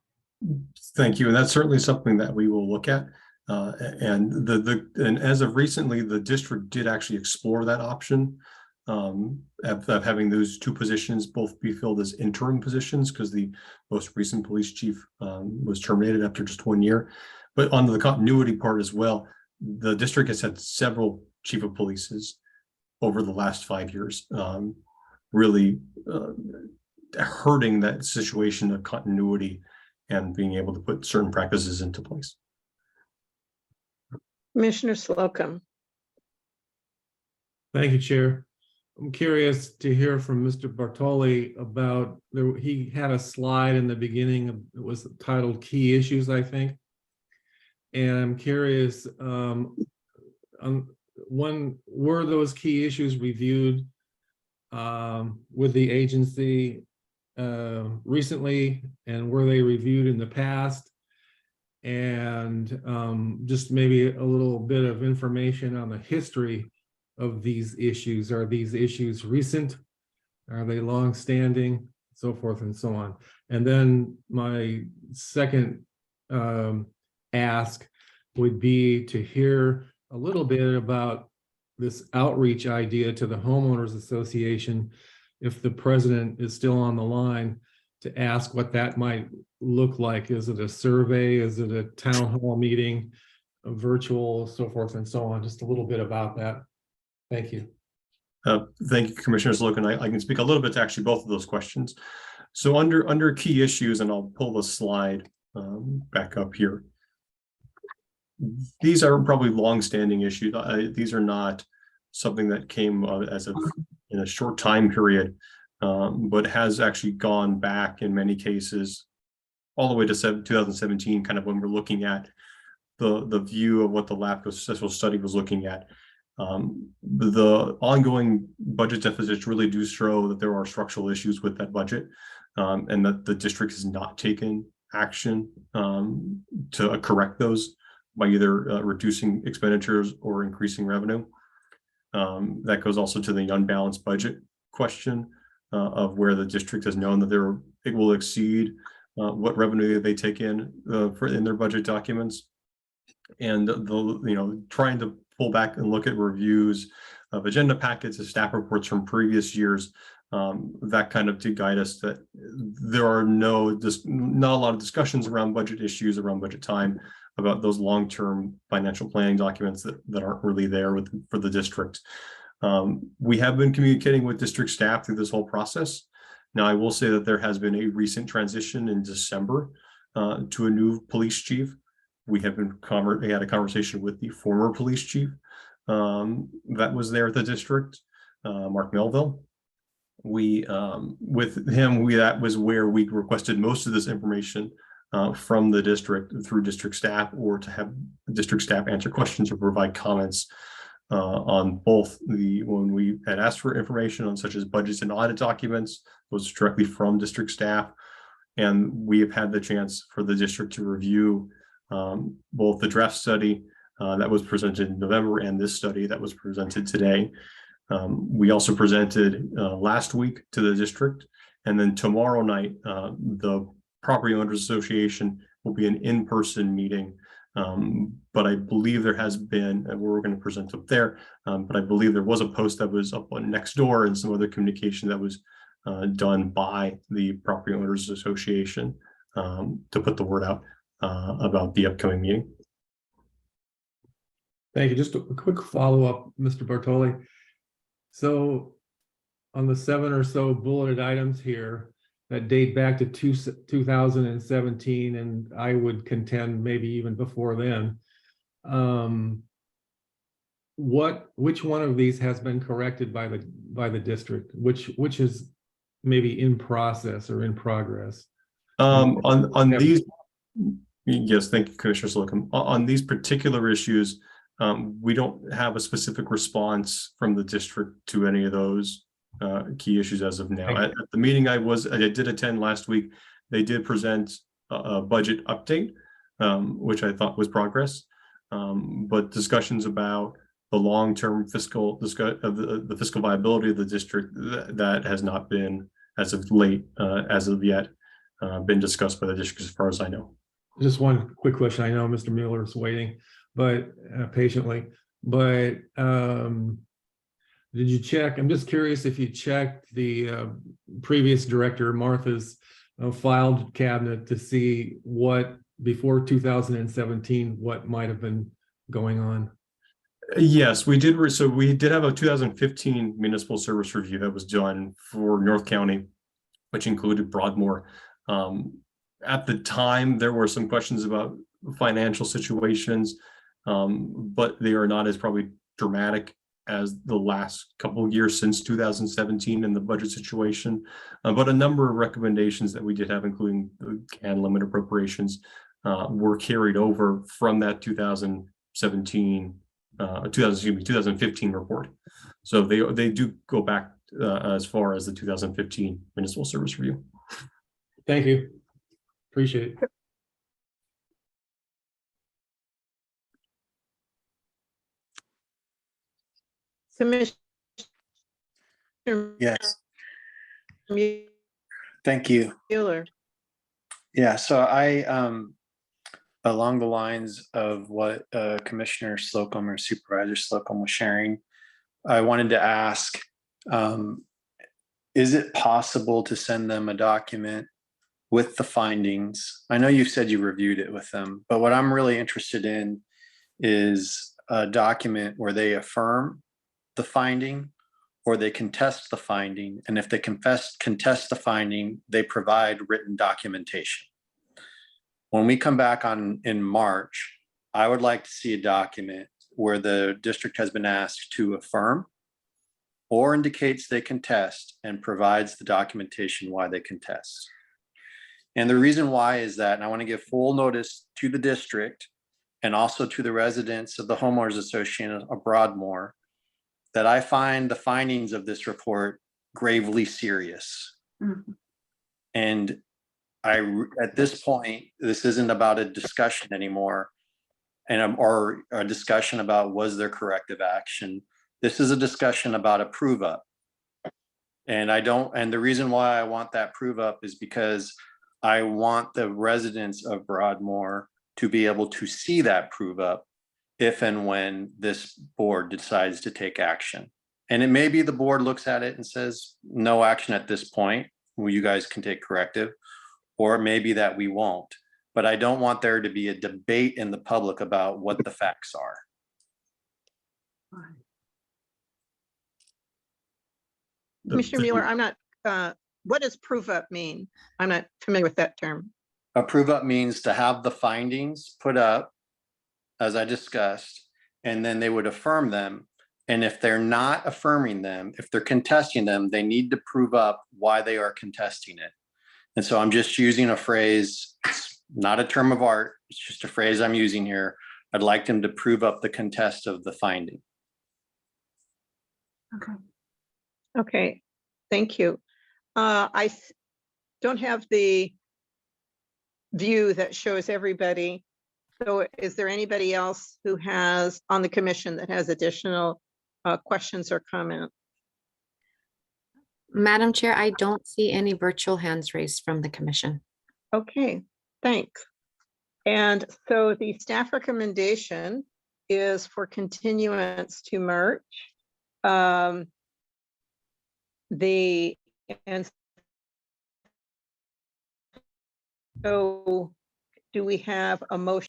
Thank you. And that's certainly something that we will look at. And as of recently, the district did actually explore that option of having those two positions both be filled as interim positions, because the most recent police chief was terminated after just 1 year. But on the continuity part as well, the district has had several chief of polices over the last 5 years, really hurting that situation of continuity and being able to put certain practices into place. Commissioner Slocum. Thank you, Chair. I'm curious to hear from Mr. Bartoli about, he had a slide in the beginning, it was titled Key Issues, I think. And I'm curious, were those key issues reviewed with the agency recently, and were they reviewed in the past? And just maybe a little bit of information on the history of these issues. Are these issues recent? Are they long-standing? So forth and so on. And then my second ask would be to hear a little bit about this outreach idea to the homeowners association, if the president is still on the line, to ask what that might look like. Is it a survey? Is it a town hall meeting, a virtual, so forth and so on? Just a little bit about that. Thank you. Thank you, Commissioner Slocum. I can speak a little bit to actually both of those questions. So under key issues, and I'll pull the slide back up here. These are probably long-standing issues. These are not something that came as in a short time period, but has actually gone back in many cases all the way to 2017, kind of when we're looking at the view of what the LAFCo successful study was looking at. The ongoing budget deficits really do show that there are structural issues with that budget, and that the district has not taken action to correct those by either reducing expenditures or increasing revenue. That goes also to the unbalanced budget question of where the district has known that it will exceed what revenue they take in their budget documents, and trying to pull back and look at reviews of agenda packets, of staff reports from previous years, that kind of to guide us that there are not a lot of discussions around budget issues around budget time about those long-term financial planning documents that aren't really there for the district. We have been communicating with district staff through this whole process. Now, I will say that there has been a recent transition in December to a new police chief. We had a conversation with the former police chief that was there at the district, Mark Melville. With him, that was where we requested most of this information from the district through district staff, or to have district staff answer questions or provide comments on both when we had asked for information on such as budgets and audit documents, those directly from district staff. And we have had the chance for the district to review both the draft study that was presented in November and this study that was presented today. We also presented last week to the district, and then tomorrow night, the Property Owners Association will be an in-person meeting. But I believe there has been, and we're going to present up there, but I believe there was a post that was up on Nextdoor and some other communication that was done by the Property Owners Association to put the word out about the upcoming meeting. Thank you. Just a quick follow-up, Mr. Bartoli. So on the 7 or so bulleted items here that date back to 2017, and I would contend maybe even before then, which one of these has been corrected by the district? Which is maybe in process or in progress? On these, yes, thank you, Commissioner Slocum. On these particular issues, we don't have a specific response from the district to any of those key issues as of now. At the meeting I did attend last week, they did present a budget update, which I thought was progress. But discussions about the long-term fiscal the fiscal viability of the district, that has not been, as of late, as of yet, been discussed by the district as far as I know. Just one quick question. I know Mr. Mueller is waiting, but patiently, but did you check? I'm just curious if you checked the previous director, Martha's filed cabinet to see what before 2017, what might have been going on. Yes, we did. So we did have a 2015 municipal service review that was done for North County, which included Broadmoor. At the time, there were some questions about financial situations, but they are not as probably dramatic as the last couple of years since 2017 in the budget situation. But a number of recommendations that we did have, including the CAN limit appropriations, were carried over from that 2015 report. So they do go back as far as the 2015 municipal service review. Thank you. Appreciate it. Commissioner Yes, thank you. Mueller. Yeah, so I, along the lines of what Commissioner Slocum or Supervisor Slocum was sharing, I wanted to ask, is it possible to send them a document with the findings? I know you said you reviewed it with them, but what I'm really interested in is a document where they affirm the finding or they contest the finding. And if they contest the finding, they provide written documentation. When we come back in March, I would like to see a document where the district has been asked to affirm or indicates they contest and provides the documentation why they contest. And the reason why is that, and I want to give full notice to the district and also to the residents of the Homeowners Association of Broadmoor, that I find the findings of this report gravely serious. Mhm. And at this point, this isn't about a discussion anymore or a discussion about was there corrective action. This is a discussion about a prove up. And the reason why I want that prove up is because I want the residents of Broadmoor to be able to see that prove up if and when this board decides to take action. And it may be the board looks at it and says, no action at this point, well, you guys can take corrective, or it may be that we won't. But I don't want there to be a debate in the public about what the facts are. Commissioner Mueller, I'm not, what does prove up mean? I'm not familiar with that term. A prove up means to have the findings put up, as I discussed, and then they would affirm them. And if they're not affirming them, if they're contesting them, they need to prove up why they are contesting it. And so I'm just using a phrase, it's not a term of art, it's just a phrase I'm using here. I'd like them to prove up the contest of the finding. Okay. Okay, thank you. Don't have the view that shows everybody. So is there anybody else who has on the commission that has additional questions or comments? Madam Chair, I don't see any virtual hands raised from the commission. Okay, thanks. And so the staff recommendation is for continuance to March. And so do we have a motion?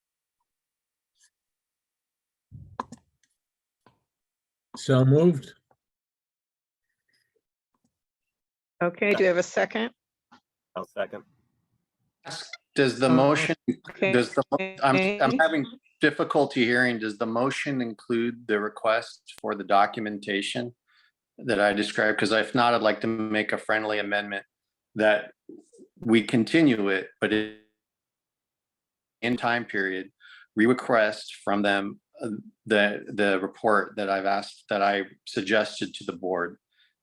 So moved. Okay, do you have a second? I'll second. Does the Oh, motion, Okay. does the, I'm having difficulty hearing. Does the motion include the request for the documentation that I described? Because if not, I'd like to make a friendly amendment that we continue it, but in time period, we request from them the report that I suggested to the board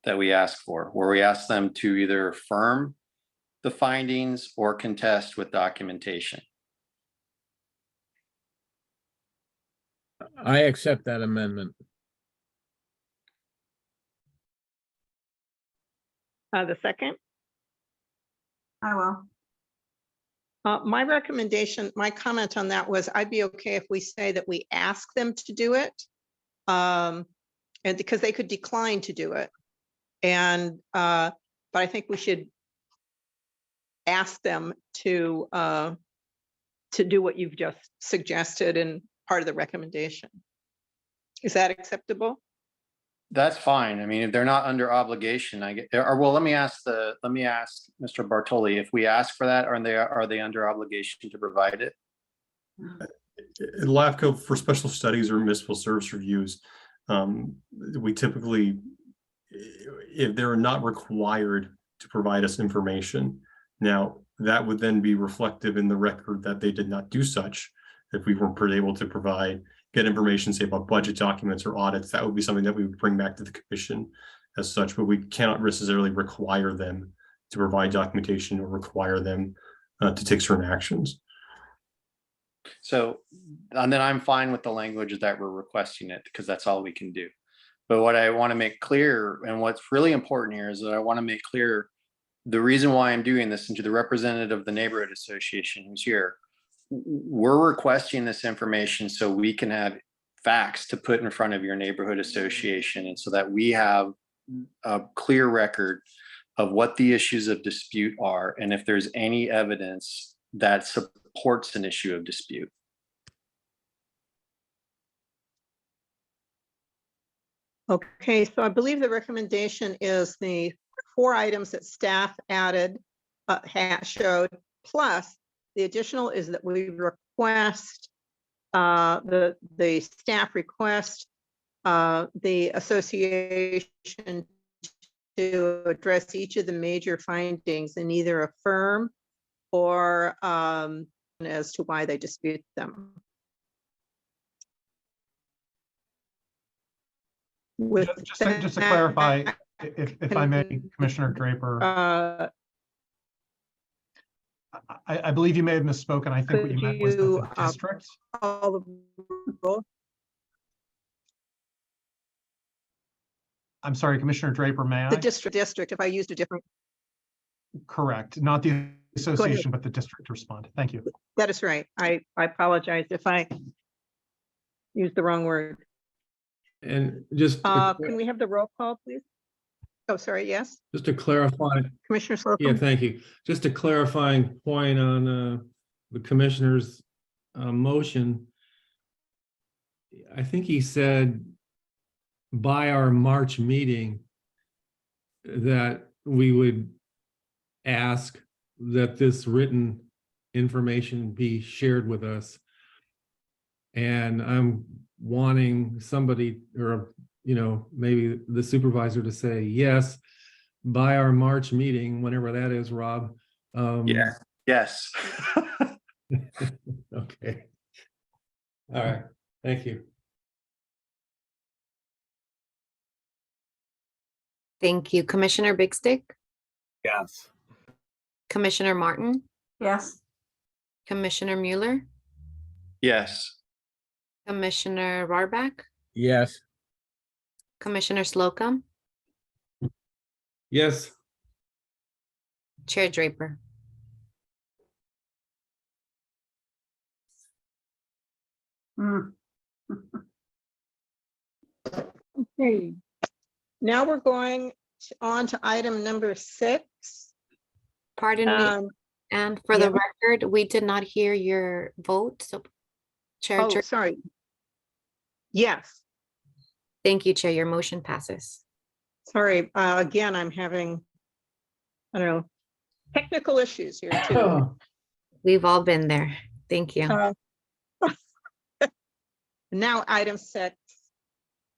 that we ask for, where we ask them to either affirm the findings or contest with documentation. I accept that amendment. The second? I will. My recommendation, my comment on that was I'd be okay if we say that we ask them to do it. And because they could decline to do it. And, but I think we should ask them to do what you've just suggested in part of the recommendation. Is that acceptable? That's fine. I mean, if they're not under obligation, I get, or well, let me ask Mr. Bartoli, if we ask for that, are they under obligation to provide it? In LAFCo, for special studies or municipal service reviews, we typically, if they're not required to provide us information, now that would then be reflective in the record that they did not do such. If we weren't able to get information, say about budget documents or audits, that would be something that we would bring back to the commission as such, but we cannot necessarily require them to provide documentation or require them to take certain actions. So, and then I'm fine with the language that we're requesting it, because that's all we can do. But what I want to make clear, and what's really important here, is that I want to make clear the reason why I'm doing this, and to the representative of the neighborhood association who's here, we're requesting this information so we can have facts to put in front of your neighborhood association, and so that we have a clear record of what the issues of dispute are, and if there's any evidence that supports an issue of dispute. Okay, so I believe the recommendation is the 4 items that staff added, showed, plus the additional is that we request, the staff request the association to address each of the major findings and either affirm or as to why they dispute them. With Just to clarify, if I may, Commissioner Draper, I believe you may have misspoken. I think what you meant was that the district. I'm sorry, Commissioner Draper, may I? The district, if I used a different. Correct, not the association, but the district respond. Thank you. That is right. I apologize if I used the wrong word. And just Can we have the roll call, please? Oh, sorry, yes, just to clarify, Commissioner Slocum. yeah, thank you. Just a clarifying point on the commissioner's motion. I think he said by our March meeting that we would ask that this written information be shared with us. And I'm wanting somebody, or maybe the supervisor, to say yes by our March meeting, whenever that is, Rob. Yeah. Yes. Okay. All right. Thank you. Thank you. Commissioner Big Stick, Yes. Commissioner Martin, Yes. Commissioner Mueller, Yes. Commissioner Rohrbach, Yes. Commissioner Slocum, Yes. Chair Draper. Hmm. Okay. Now we're going on to item number 6. Pardon me, Um, and for the yeah. record, we did not hear your vote, so Chair, Oh, sorry. Yes, thank you, Chair. Your motion passes. sorry. Again, I'm having, I don't know, technical issues here too. We've all been there. Thank you. Now, item 6.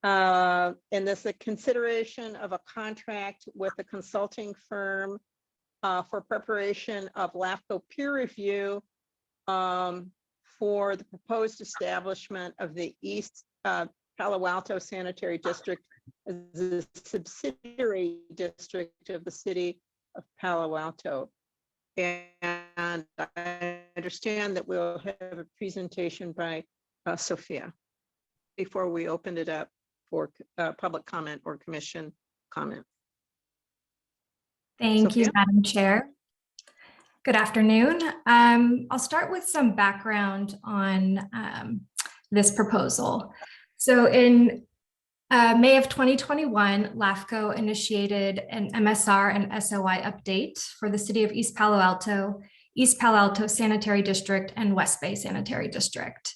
And this is a consideration of a contract with a consulting firm for preparation of LAFCo peer review for the proposed establishment of the East Palo Alto Sanitary District as a subsidiary district of the city of Palo Alto. And I understand that we'll have a presentation by Sophia before we open it up for public comment or commission comment. Thank you, Sophia? Madam Chair. Good afternoon. I'll start with some background on this proposal. So in May of 2021, LAFCo initiated an MSR and SOI update for the city of East Palo Alto Sanitary District, and West Bay Sanitary District.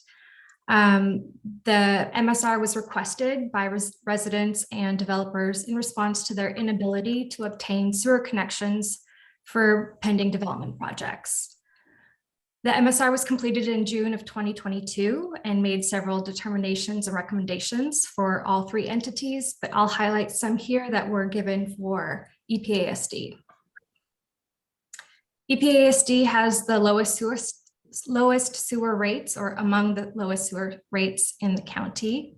The MSR was requested by residents and developers in response to their inability to obtain sewer connections for pending development projects. The MSR was completed in June of 2022 and made several determinations and recommendations for all 3 entities, but I'll highlight some here that were given for EPASD. EPASD has the lowest sewer rates, or among the lowest sewer rates in the county.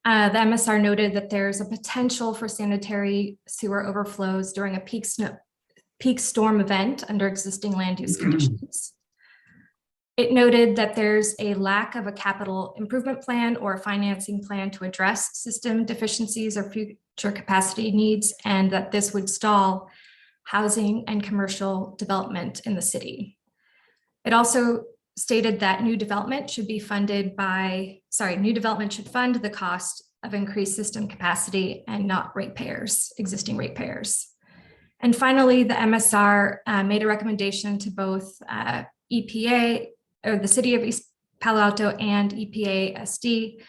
The MSR noted that there's a potential for sanitary sewer overflows during a peak storm event under existing land use conditions. It noted that there's a lack of a capital improvement plan or a financing plan to address system deficiencies or future capacity needs, and that this would stall housing and commercial development in the city. It also stated that new development should fund the cost of increased system capacity and not existing ratepayers. And finally, the MSR made a recommendation to both EPA, or the city of East Palo Alto, and EPASD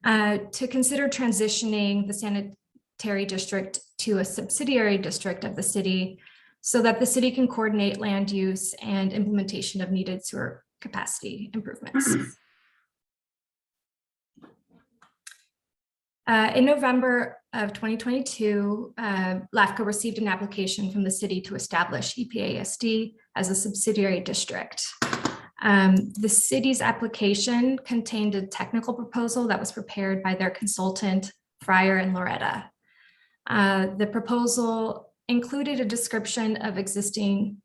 to consider transitioning the sanitary district to a subsidiary district of the city so that the city can coordinate land use and implementation of needed sewer capacity improvements. In November of 2022, LAFCo received an application from the city to establish EPASD as a subsidiary district. The city's application contained a technical proposal that was prepared by their consultant, Fryer and Loretta. The proposal included a description of the existing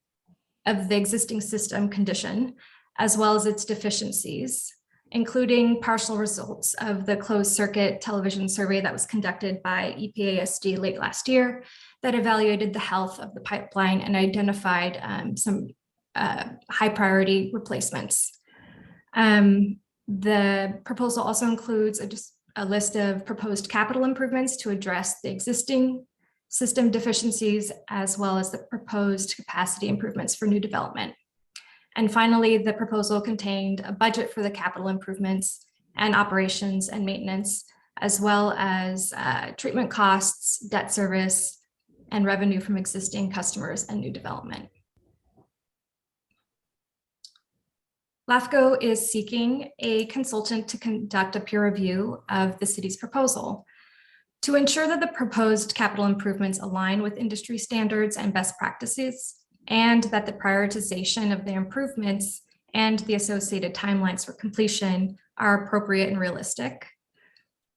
system condition, as well as its deficiencies, including partial results of the closed circuit television survey that was conducted by EPASD late last year that evaluated the health of the pipeline and identified some high priority replacements. The proposal also includes a list of proposed capital improvements to address the existing system deficiencies, as well as the proposed capacity improvements for new development. And finally, the proposal contained a budget for the capital improvements and operations and maintenance, as well as treatment costs, debt service, and revenue from existing customers and new development. LAFCo is seeking a consultant to conduct a peer review of the city's proposal to ensure that the proposed capital improvements align with industry standards and best practices, and that the prioritization of the improvements and the associated timelines for completion are appropriate and realistic.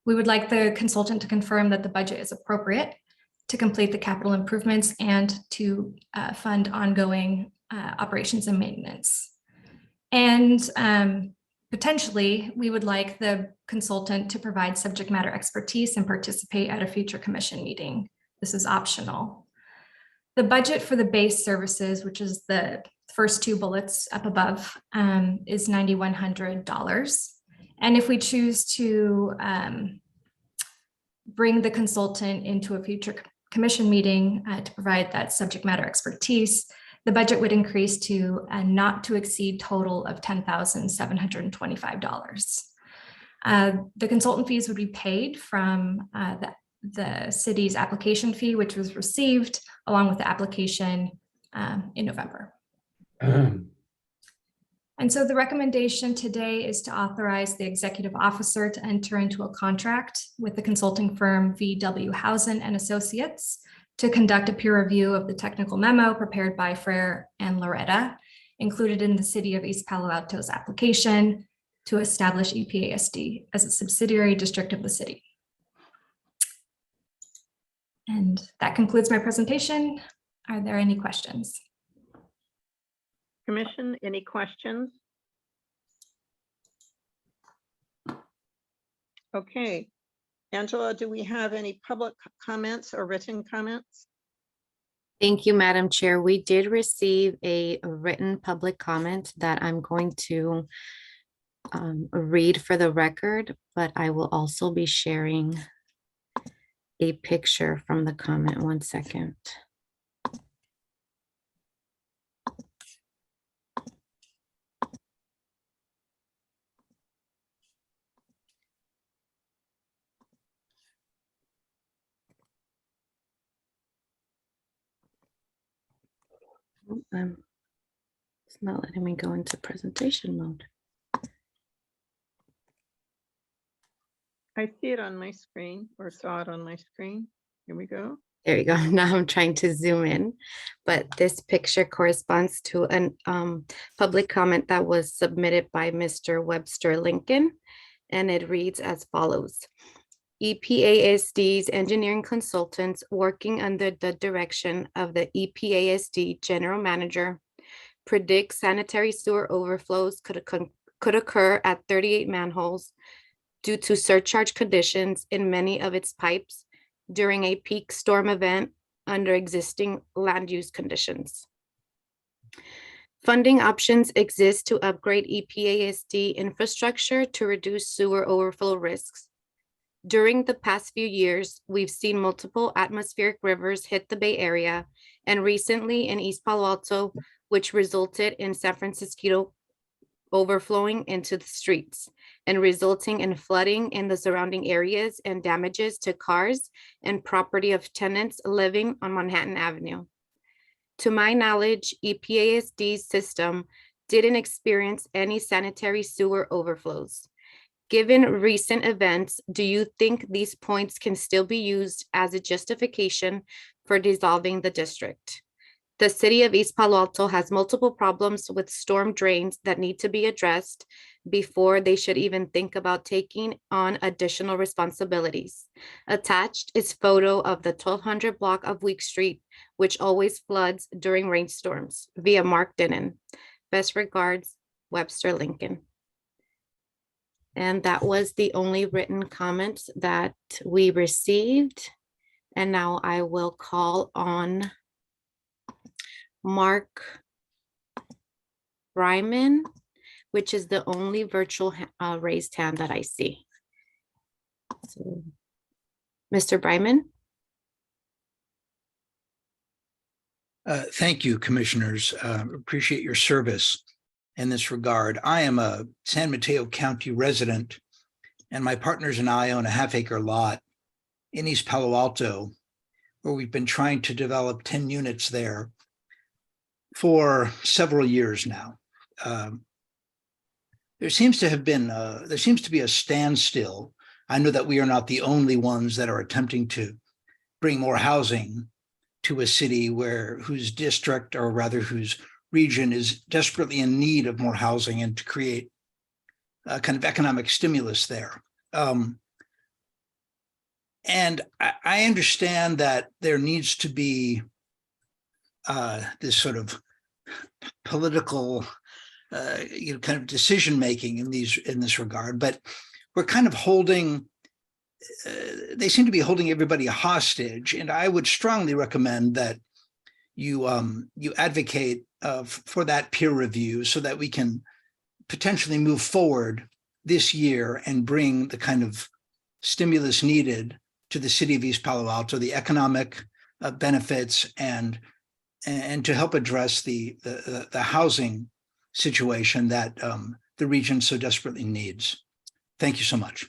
We would like the consultant to confirm that the budget is appropriate to complete the capital improvements and to fund ongoing operations and maintenance. And potentially, we would like the consultant to provide subject matter expertise and participate at a future commission meeting. This is optional. The budget for the base services, which is the first two bullets up above, is $9,100. And if we choose to bring the consultant into a future commission meeting to provide that subject matter expertise, the budget would increase to a not to exceed total of $10,725. The consultant fees would be paid from the city's application fee, which was received along with the application in November. And so the recommendation today is to authorize the executive officer to enter into a contract with the consulting firm VW Housen and Associates to conduct a peer review of the technical memo prepared by Frere and Loretta, included in the City of East Palo Alto's application to establish EPASD as a subsidiary district of the city. And that concludes my presentation. Are there any questions? Commission, any questions? Okay. Angela, do we have any public comments or written comments? Thank you, Madam Chair. We did receive a written public comment that I'm going to read for the record, but I will also be sharing a picture from the comment. 1 second. It's not letting me go into presentation mode. I see it on my screen, or saw it on my screen. Here we go. There you go. Now I'm trying to zoom in, but this picture corresponds to an public comment that was submitted by Mr. Webster Lincoln, and it reads as follows. EPASD's engineering consultants working under the direction of the EPASD general manager predict sanitary sewer overflows could occur at 38 manholes due to surcharge conditions in many of its pipes during a peak storm event under existing land use conditions. Funding options exist to upgrade EPASD infrastructure to reduce sewer overflow risks. During the past few years, we've seen multiple atmospheric rivers hit the Bay Area, and recently in East Palo Alto, which resulted in San Francisco overflowing into the streets and resulting in flooding in the surrounding areas and damages to cars and property of tenants living on Manhattan Avenue. To my knowledge, EPASD's system didn't experience any sanitary sewer overflows. Given recent events, do you think these points can still be used as a justification for dissolving the district? The city of East Palo Alto has multiple problems with storm drains that need to be addressed before they should even think about taking on additional responsibilities. Attached is photo of the 1200 block of Week Street, which always floods during rainstorms, via Mark Denon. Best regards, Webster Lincoln. And that was the only written comments that we received. And now I will call on Mark Bryman, which is the only virtual raised hand that I see. So, Mr. Bryman. Thank you, commissioners. Appreciate your service in this regard. I am a San Mateo County resident, and my partners and I own a half-acre lot in East Palo Alto, where we've been trying to develop 10 units there for several years now. There seems to be a standstill. I know that we are not the only ones that are attempting to bring more housing to a city whose district, or rather whose region, is desperately in need of more housing and to create a kind of economic stimulus there. And I understand that there needs to be this sort of political, kind of decision making in this regard. But we're kind of holding. They seem to be holding everybody hostage, and I would strongly recommend that you advocate for that peer review so that we can potentially move forward this year and bring the kind of stimulus needed to the city of East Palo Alto, the economic benefits, and to help address the housing situation that the region so desperately needs. Thank you so much.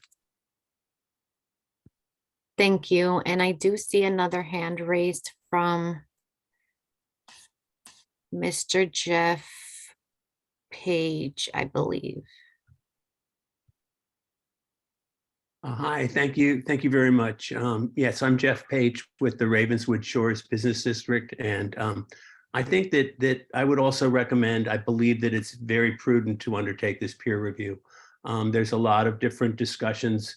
Thank you. And I do see another hand raised from Mr. Jeff Page, I believe. Hi, thank you. Thank you very much. Yes, I'm Jeff Page with the Ravenswood Shores Business District. And I think that I would also recommend, I believe that it's very prudent to undertake this peer review. There's a lot of different discussions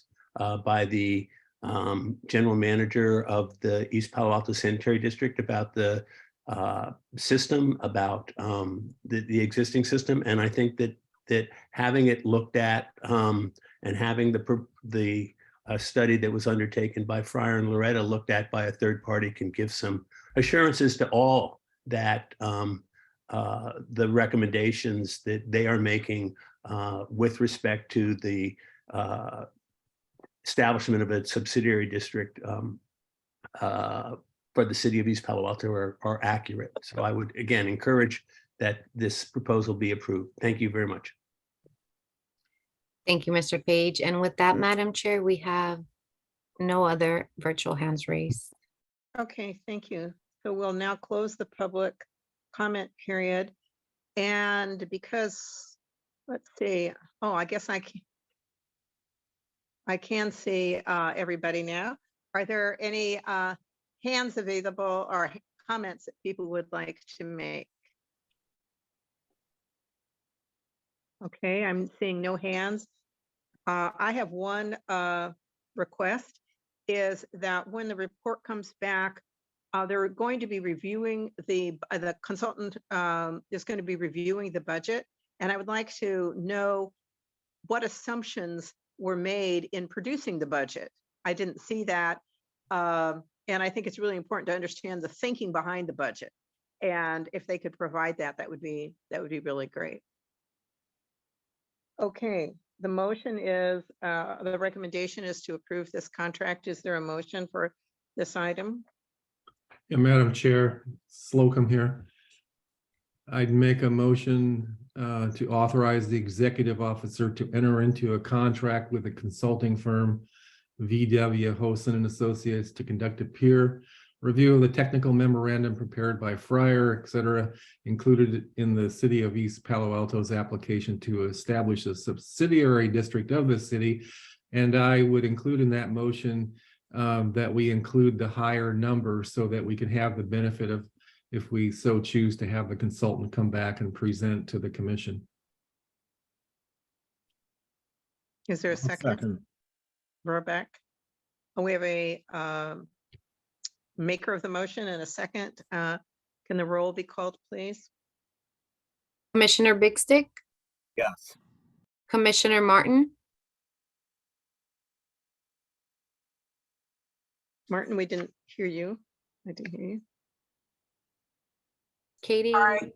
by the general manager of the East Palo Alto Sanitary District about the system, about the existing system. And I think that having it looked at and having the study that was undertaken by Fryer and Loretta looked at by a third party can give some assurances to all that the recommendations that they are making with respect to the establishment of a subsidiary district for the city of East Palo Alto are accurate. So I would again encourage that this proposal be approved. Thank you very much. Thank you, Mr. Page. And with that, Madam Chair, we have no other virtual hands raised. Okay, thank you. So we'll now close the public comment period. And because, let's see, oh, I guess I can see everybody now. Are there any hands available or comments that people would like to make? Okay, I'm seeing no hands. I have one request, is that when the report comes back, they're going to be reviewing the consultant is going to be reviewing the budget. And I would like to know what assumptions were made in producing the budget. I didn't see that. And I think it's really important to understand the thinking behind the budget. And if they could provide that, that would be really great. Okay, the motion is, the recommendation is to approve this contract. Is there a motion for this item? Yeah, Madam Chair, Slocum here. I'd make a motion to authorize the executive officer to enter into a contract with a consulting firm, VW Hosen and Associates, to conduct a peer review of the technical memorandum prepared by Fryer, et cetera, included in the city of East Palo Alto's application to establish a subsidiary district of the city. And I would include in that motion that we include the higher number so that we can have the benefit of, if we so choose, to have the consultant come back and present to the commission. Is there a second? Second. Rohrbeck. We have a maker of the motion and a second. Can the roll be called, please? Commissioner Big Stick, Yes. Commissioner Martin, Martin, we didn't hear you. I didn't hear you. Katie,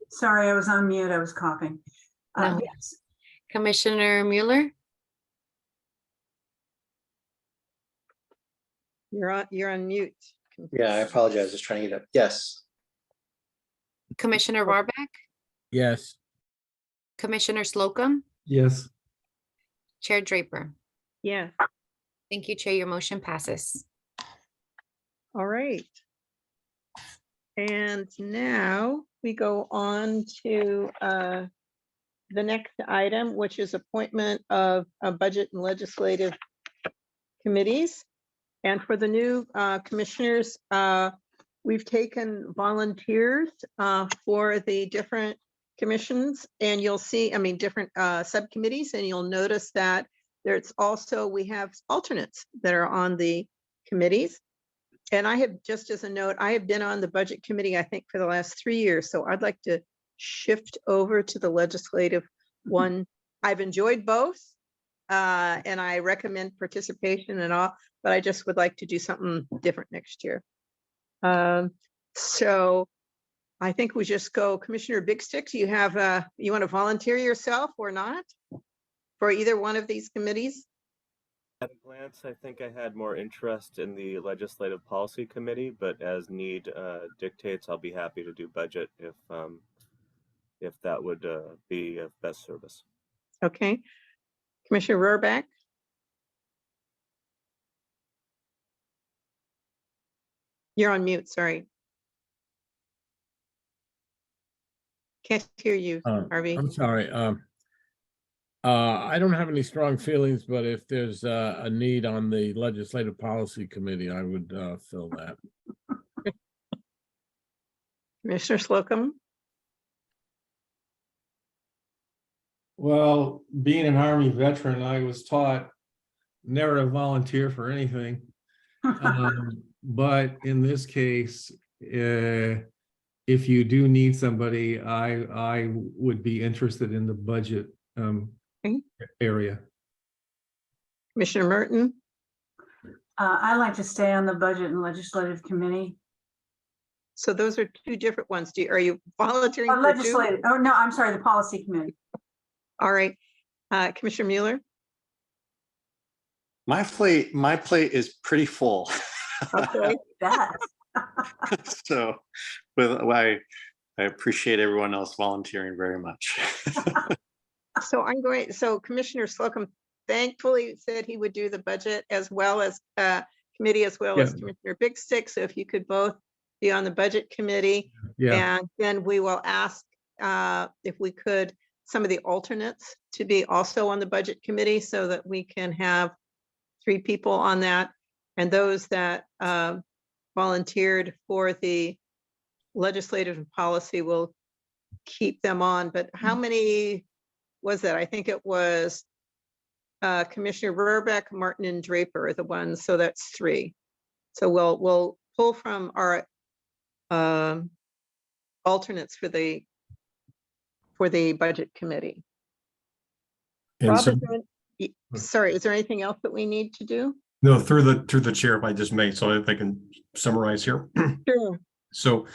Sorry, I was on mute. I was coughing. No. Yes. Commissioner Mueller, You're on mute. Yeah, I apologize. Just trying to get up. Yes. Commissioner Rohrbeck, Yes. Commissioner Slocum, Yes. Chair Draper. Yeah, Thank you, Chair. Your motion passes. all right. And now we go on to the next item, which is appointment of a budget and legislative committees. And for the new commissioners, we've taken volunteers for the different commissions, and you'll see, I mean, different subcommittees, and you'll notice that there's also, we have alternates that are on the committees. And I have, just as a note, I have been on the budget committee, I think, for the last 3 years. So I'd like to shift over to the legislative one. I've enjoyed both. And I recommend participation and all, but I just would like to do something different next year. So I think we just go, Commissioner Big Stick, you have, you want to volunteer yourself or not for either one of these committees? At a glance, I think I had more interest in the Legislative Policy Committee, but as need dictates, I'll be happy to do budget if that would be of best service. Okay. Commissioner Rohrbeck? You're on mute, sorry. Can't hear you, Harvey. I'm sorry. I don't have any strong feelings, but if there's a need on the Legislative Policy Committee, I would fill that. Commissioner Slocum? Well, being an Army veteran, I was taught never to volunteer for anything. But in this case, if you do need somebody, I would be interested in the budget area. Commissioner Merton? I'd like to stay on the Budget and Legislative Committee. So those are two different ones. Are you volunteering for two? Legislative, oh, no, I'm sorry, the Policy Committee. All right. Commissioner Mueller? My plate is pretty full. Okay. So I appreciate everyone else volunteering very much. So Commissioner Slocum thankfully said he would do the budget as well as committee as well as Commissioner Big Stick. So if you could both be on the budget committee. Yeah. And then we will ask if we could some of the alternates to be also on the budget committee so that we can have 3 people on that. And those that volunteered for the legislative and policy will keep them on. But how many was that? I think it was Commissioner Rohrbeck, Martin, and Draper are the ones. So that's 3. So we'll pull from our alternates for the budget committee. And Rob, so, sorry, is there anything else that we need to do? no, through the chair, if I just may, so if I can summarize here. Sure. So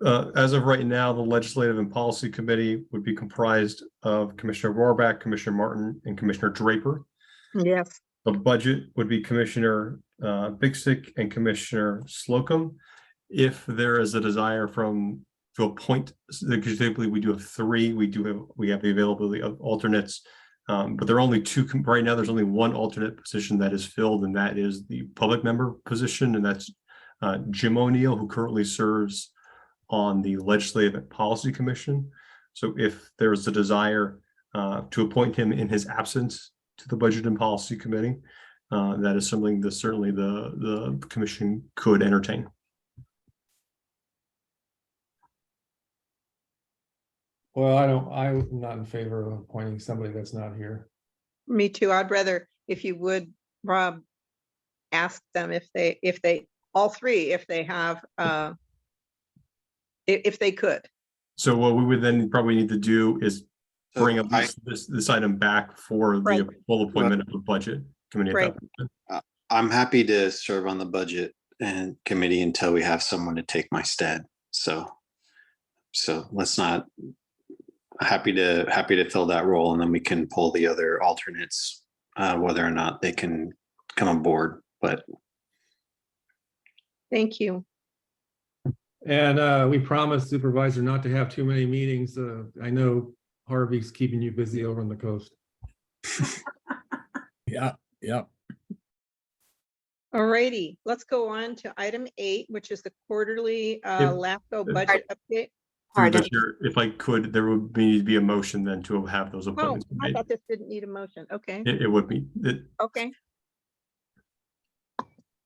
as of right now, the Legislative and Policy Committee would be comprised of Commissioner Rohrbeck, Commissioner Martin, and Commissioner Draper. Yes. The budget would be Commissioner Big Stick and Commissioner Slocum. If there is a desire to appoint, because typically we do have 3, we have the availability of alternates, but there are only 2 right now. There's only 1 alternate position that is filled, and that is the public member position, and that's Jim O'Neill, who currently serves on the Legislative and Policy Commission. So if there's a desire to appoint him in his absence to the Budget and Policy Committee, that is something that certainly the commission could entertain. Well, I'm not in favor of appointing somebody that's not here. Me too. I'd rather, if you would, Rob, ask them if they all 3, if they have, if they could. So what we would then probably need to do is bring up this item back for the full appointment of the Budget Committee. Right. I'm happy to serve on the budget and committee until we have someone to take my stead. So let's not, happy to fill that role, and then we can pull the other alternates, whether or not they can come on board. But thank you. And we promised Supervisor not to have too many meetings. I know Harvey's keeping you busy over on the coast. Yeah. All righty, let's go on to item 8, which is the quarterly LAFCo budget update. through the chair, if I could, there would need to be a motion then to have those Oh, appointments I made. thought this didn't need a motion. Okay. It would be. Okay.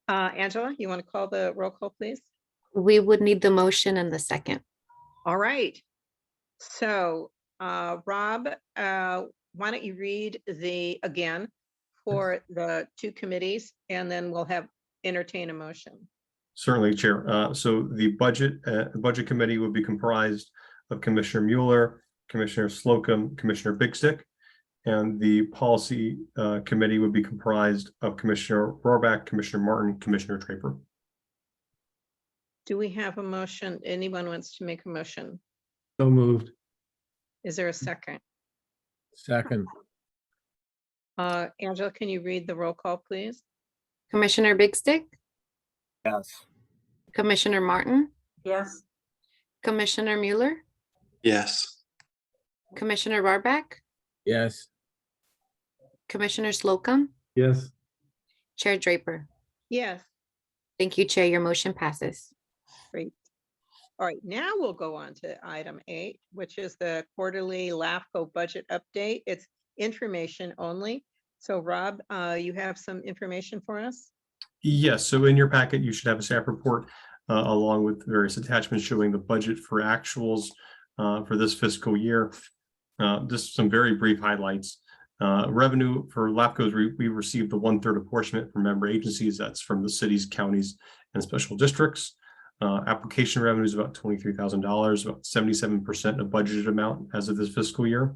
Angela, you want to call the roll call, please? We would need the motion and the second. All right. So, Rob, why don't you read again for the 2 committees, and then we'll have entertain a motion. Certainly, Chair. So the budget committee would be comprised of Commissioner Mueller, Commissioner Slocum, Commissioner Big Stick, and the policy committee would be comprised of Commissioner Rohrbach, Commissioner Martin, Commissioner Draper. Do we have a motion? Anyone wants to make a motion? So moved. Is there a second? Second, Angela, can you read the roll call, please? Commissioner Big Stick, Yes. Commissioner Martin, Yes. Commissioner Mueller, Yes. Commissioner Rohrbach, yes. Commissioner Slocum, Yes. Chair Draper. Yes, Thank you, Chair. Your motion passes. great. All right, now we'll go on to item 8, which is the quarterly LAFCO budget update. It's information only. So Rob, you have some information for us? Yes, so in your packet, you should have a staff report along with various attachments showing the budget for actuals for this fiscal year. Just some very brief highlights. Revenue for LAFCO's, we received the 1/3 apportionment from member agencies. That's from the cities, counties, and special districts. Application revenue is about $23,000, about 77% of budgeted amount as of this fiscal year.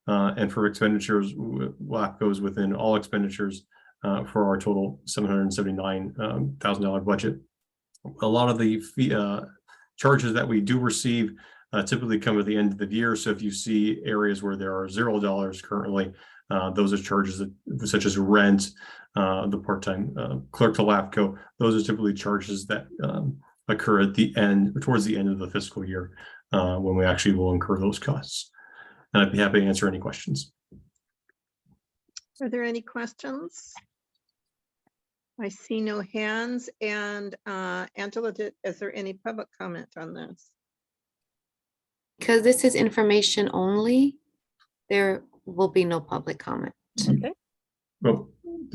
And for expenditures, LAFCO's within all expenditures for our total $779,000 budget. A lot of the charges that we do receive typically come at the end of the year. So if you see areas where there are $0 currently, those are charges such as rent, the part-time clerk to LAFCO. Those are typically charges that occur at the end, towards the end of the fiscal year, when we actually will incur those costs. And I'd be happy to answer any questions. Are there any questions? I see no hands. And Angela, is there any public comment on this? Because this is information only, there will be no public comment. Okay. Well,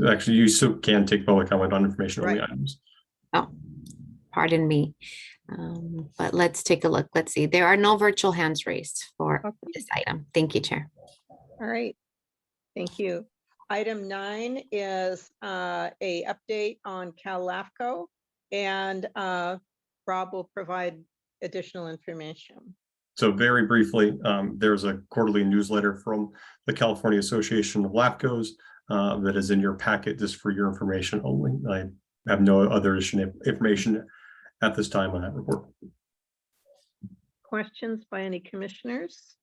actually, you still can take public comment on information only Right. items. Oh, pardon me. But let's take a look. Let's see. There are no virtual hands raised for Okay. this item. Thank you, Chair. All right. Thank you. Item 9 is a update on LAFCO, and Rob will provide additional information. So very briefly, there's a quarterly newsletter from the California Association of LAFCOs that is in your packet just for your information only. I have no other additional information at this time on that report. Questions by any commissioners?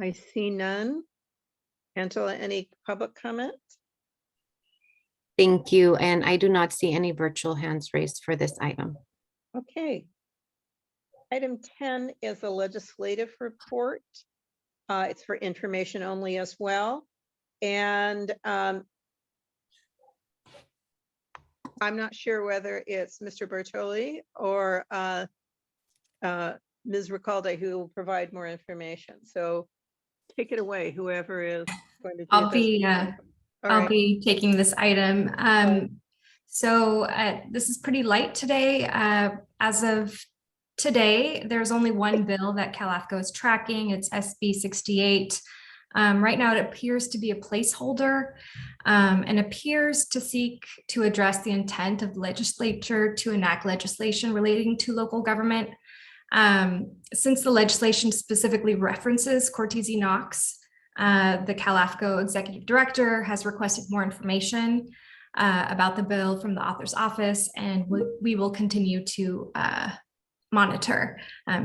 I see none. Angela, any public comment? Thank you. And I do not see any virtual hands raised for this item. Okay. Item 10 is a legislative report. It's for information only as well. And I'm not sure whether it's Mr. Bertoli or Ms. Ricalde who will provide more information. So take it away, whoever is going to do I'll this. be All I'll right. be taking this item. So this is pretty light today. As of today, there's only one bill that LAFCO is tracking. It's SB 68. Right now, it appears to be a placeholder and appears to seek to address the intent of the legislature to enact legislation relating to local government. Since the legislation specifically references Cortese Knox, the LAFCO executive director has requested more information about the bill from the author's office, and we will continue to monitor.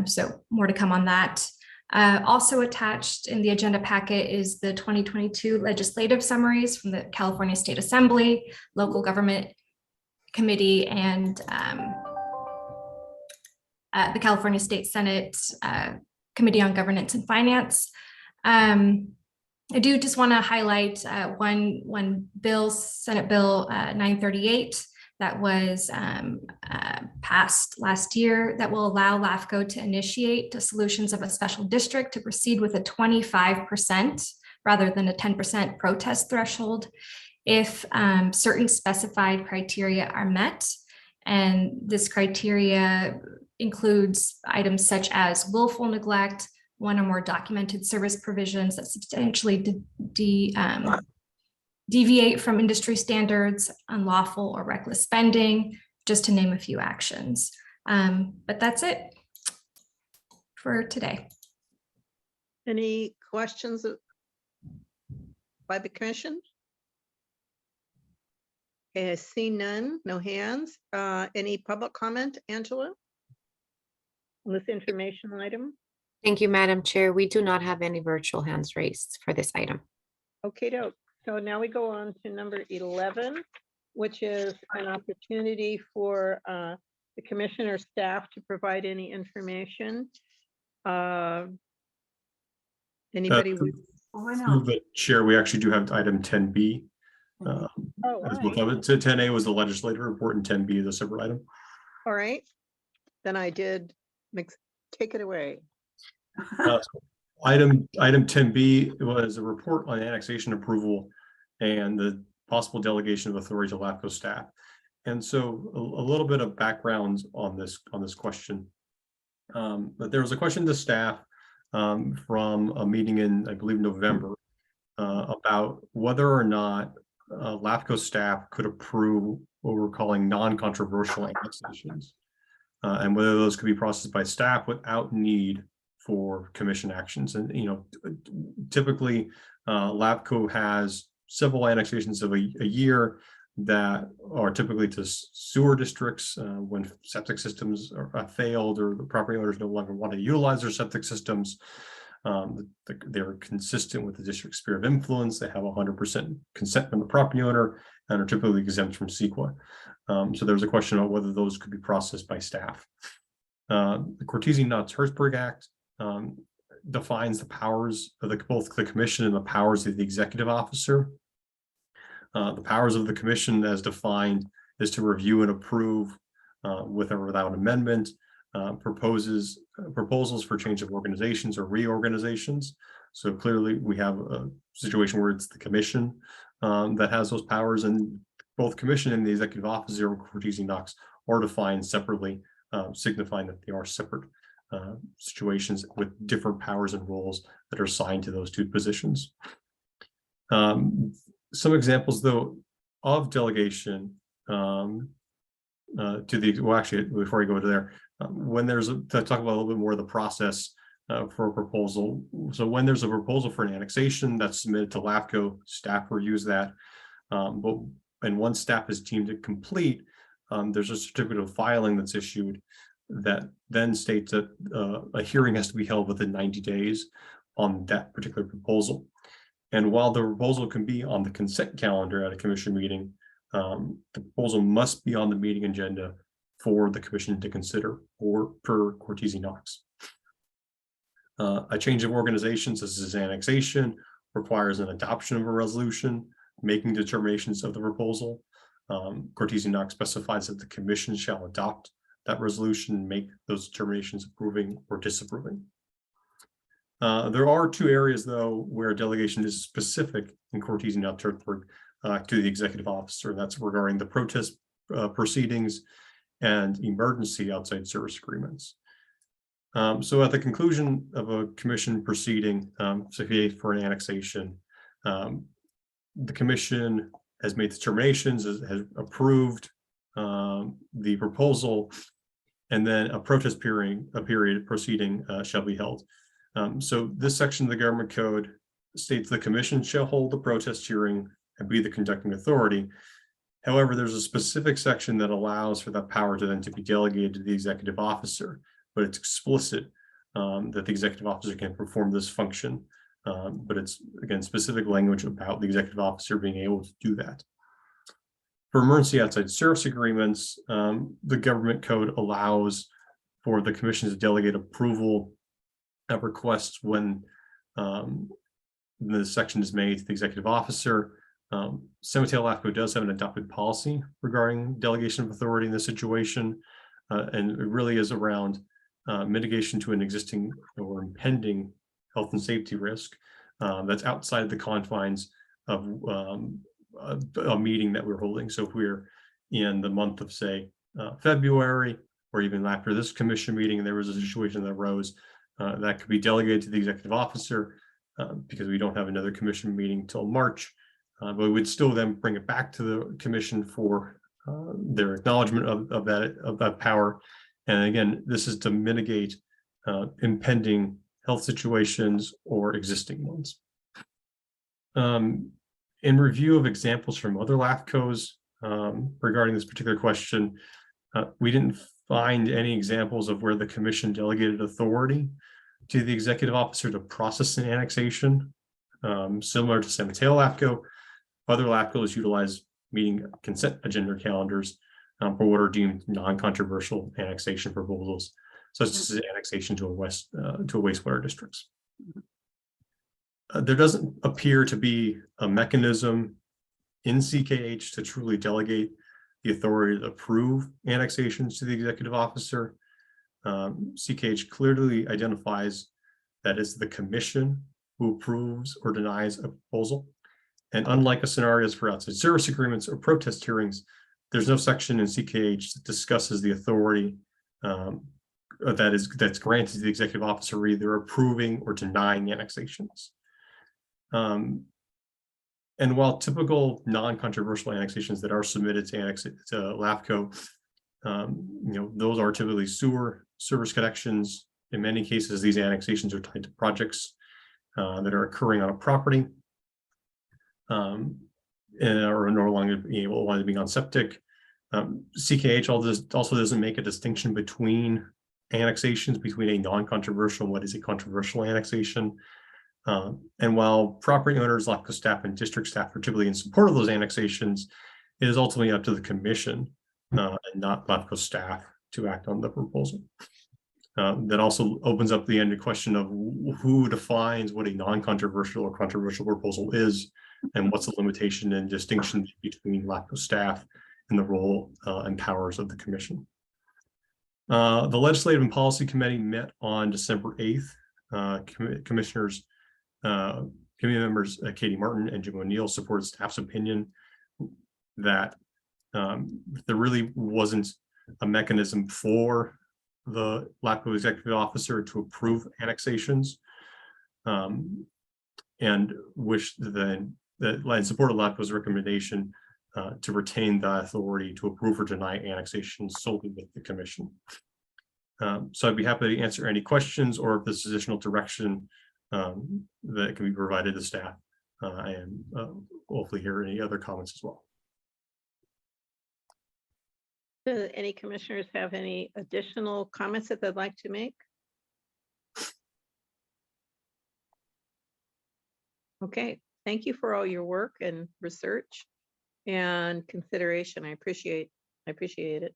So more to come on that. Also attached in the agenda packet is the 2022 legislative summaries from the California State Assembly, Local Government Committee, and the California State Senate Committee on Governance and Finance. I do just want to highlight one bill, Senate Bill 938, that was passed last year that will allow LAFCO to initiate the solutions of a special district to proceed with a 25% rather than a 10% protest threshold if certain specified criteria are met. And this criteria includes items such as willful neglect, one or more documented service provisions that substantially deviate from industry standards, unlawful or reckless spending, just to name a few actions. But that's it for today. Any questions by the commission? Okay, I see none, no hands. Any public comment, Angela? On this information item? Thank you, Madam Chair. We do not have any virtual hands raised for this item. Okay, so now we go on to number 11, which is an opportunity for the commissioner staff to provide any information. Anybody? Through the chair, we actually do have item 10B. Oh, As all both right. of it. So 10A was the legislative report and 10B is a separate item. All right. Then I did take it away. Item 10B was a report on annexation approval and the possible delegation of authority to LAFCo staff. And so a little bit of background on this question. But there was a question to staff from a meeting in, I believe, November about whether or not LAFCo staff could approve what we're calling non-controversial annexations, and whether those could be processed by staff without need for commission actions. And typically LAFCO has several annexations of a year that are typically to sewer districts when septic systems are failed or the property owners no longer want to utilize their septic systems. They're consistent with the district's sphere of influence. They have 100% consent from the property owner and are typically exempt from CEQA. So there was a question about whether those could be processed by staff. The Cortese-Knox-Hertzberg Act defines the powers of both the commission and the powers of the executive officer. The powers of the commission as defined is to review and approve with or without amendment proposals for change of organizations or reorganizations. So clearly we have a situation where it's the commission that has those powers, and both commission and the executive officer of Cortese-Knox are defined separately, signifying that they are separate situations with different powers and roles that are assigned to those two positions. Some examples though of delegation to the, well, actually, before I go to there, when there's to talk about a little bit more of the process for a proposal. So when there's a proposal for an annexation that's submitted to LAFCO, staff reviews that, and once staff is deemed it complete, there's a certificate of filing that's issued that then states that a hearing has to be held within 90 days on that particular proposal. And while the proposal can be on the consent calendar at a commission meeting, the proposal must be on the meeting agenda for the commission to consider, or per Cortese-Knox. A change of organizations, as is annexation, requires an adoption of a resolution making determinations of the proposal. Cortese-Knox specifies that the commission shall adopt that resolution and make those determinations approving or disapproving. There are two areas, though, where delegation is specific in Cortese-Knox-Hertzberg to the executive officer. That's regarding the protest proceedings and emergency outside service agreements. So at the conclusion of a commission proceeding, say for an annexation, the commission has made determinations, has approved the proposal, and then a protest period proceeding shall be held. So this section of the government code states the commission shall hold the protest hearing and be the conducting authority. However, there's a specific section that allows for that power to then to be delegated to the executive officer, but it's explicit that the executive officer can perform this function. But it's, again, specific language about the executive officer being able to do that. For emergency outside service agreements, the government code allows for the commission to delegate approval of requests when the section is made to the executive officer. San Mateo LAFCO does have an adopted policy regarding delegation of authority in this situation, and it really is around mitigation to an existing or impending health and safety risk that's outside the confines of a meeting that we're holding. So if we're in the month of, say, February, or even after this commission meeting, and there was a situation that arose, that could be delegated to the executive officer because we don't have another commission meeting till March. But we would still then bring it back to the commission for their acknowledgement of that power. And again, this is to mitigate impending health situations or existing ones. In review of examples from other LAFCOs regarding this particular question, we didn't find any examples of where the commission delegated authority to the executive officer to process an annexation. Similar to San Mateo LAFCO, other LAFCOs utilize meeting consent agenda calendars for what are deemed non-controversial annexation proposals, such as annexation to a wastewater districts. There doesn't appear to be a mechanism in CKH to truly delegate the authority to approve annexations to the executive officer. CKH clearly identifies that it's the commission who approves or denies a proposal. And unlike a scenarios for outside service agreements or protest hearings, there's no section in CKH that discusses the authority that's granted to the executive officer, either approving or denying annexations. And while typical non-controversial annexations that are submitted to LAFCO, those are typically sewer service connections. In many cases, these annexations are tied to projects that are occurring on a property and are no longer being on septic. CKH also doesn't make a distinction between annexations, between a non-controversial and what is a controversial annexation. And while property owners, LAFCO staff, and district staff are typically in support of those annexations, it is ultimately up to the commission and not LAFCO staff to act on the proposal. That also opens up the ended question of who defines what a non-controversial or controversial proposal is, and what's the limitation and distinction between LAFCO staff and the role and powers of the commission. The Legislative and Policy Committee met on December 8th. Commissioners, committee members Katie Martin and Jim O'Neill supported staff's opinion that there really wasn't a mechanism for the LAFCO executive officer to approve annexations, and wish then that in support of LAFCO's recommendation to retain the authority to approve or deny annexations solely with the commission. So I'd be happy to answer any questions, or if there's additional direction that can be provided to staff, and hopefully hear any other comments as well. Do any commissioners have any additional comments that they'd like to make? Okay, thank you for all your work and research and consideration. I appreciate it.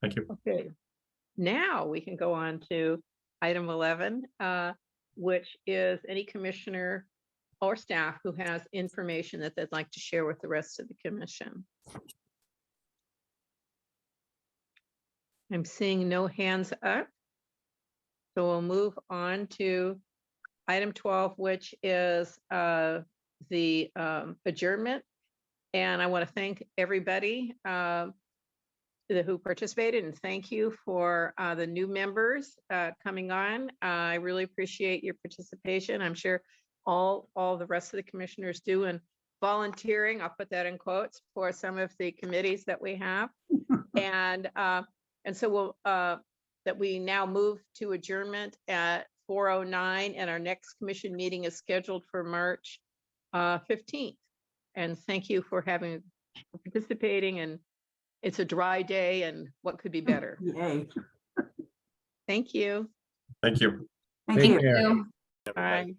Thank you. Okay, now we can go on to item 11, which is any commissioner or staff who has information that they'd like to share with the rest of the commission. I'm seeing no hands up. So we'll move on to item 12, which is the adjournment. And I want to thank everybody who participated, and thank you for the new members coming on. I really appreciate your participation. I'm sure all the rest of the commissioners do, and volunteering, I'll put that in quotes, for some of the committees that we have. And so we'll that we now move to adjournment at 4:09, and our next commission meeting is scheduled for March 15th. And thank you for participating, and it's a dry day, and what could be better? Yay. Thank you. Thank you. Thank Take you. care. Bye.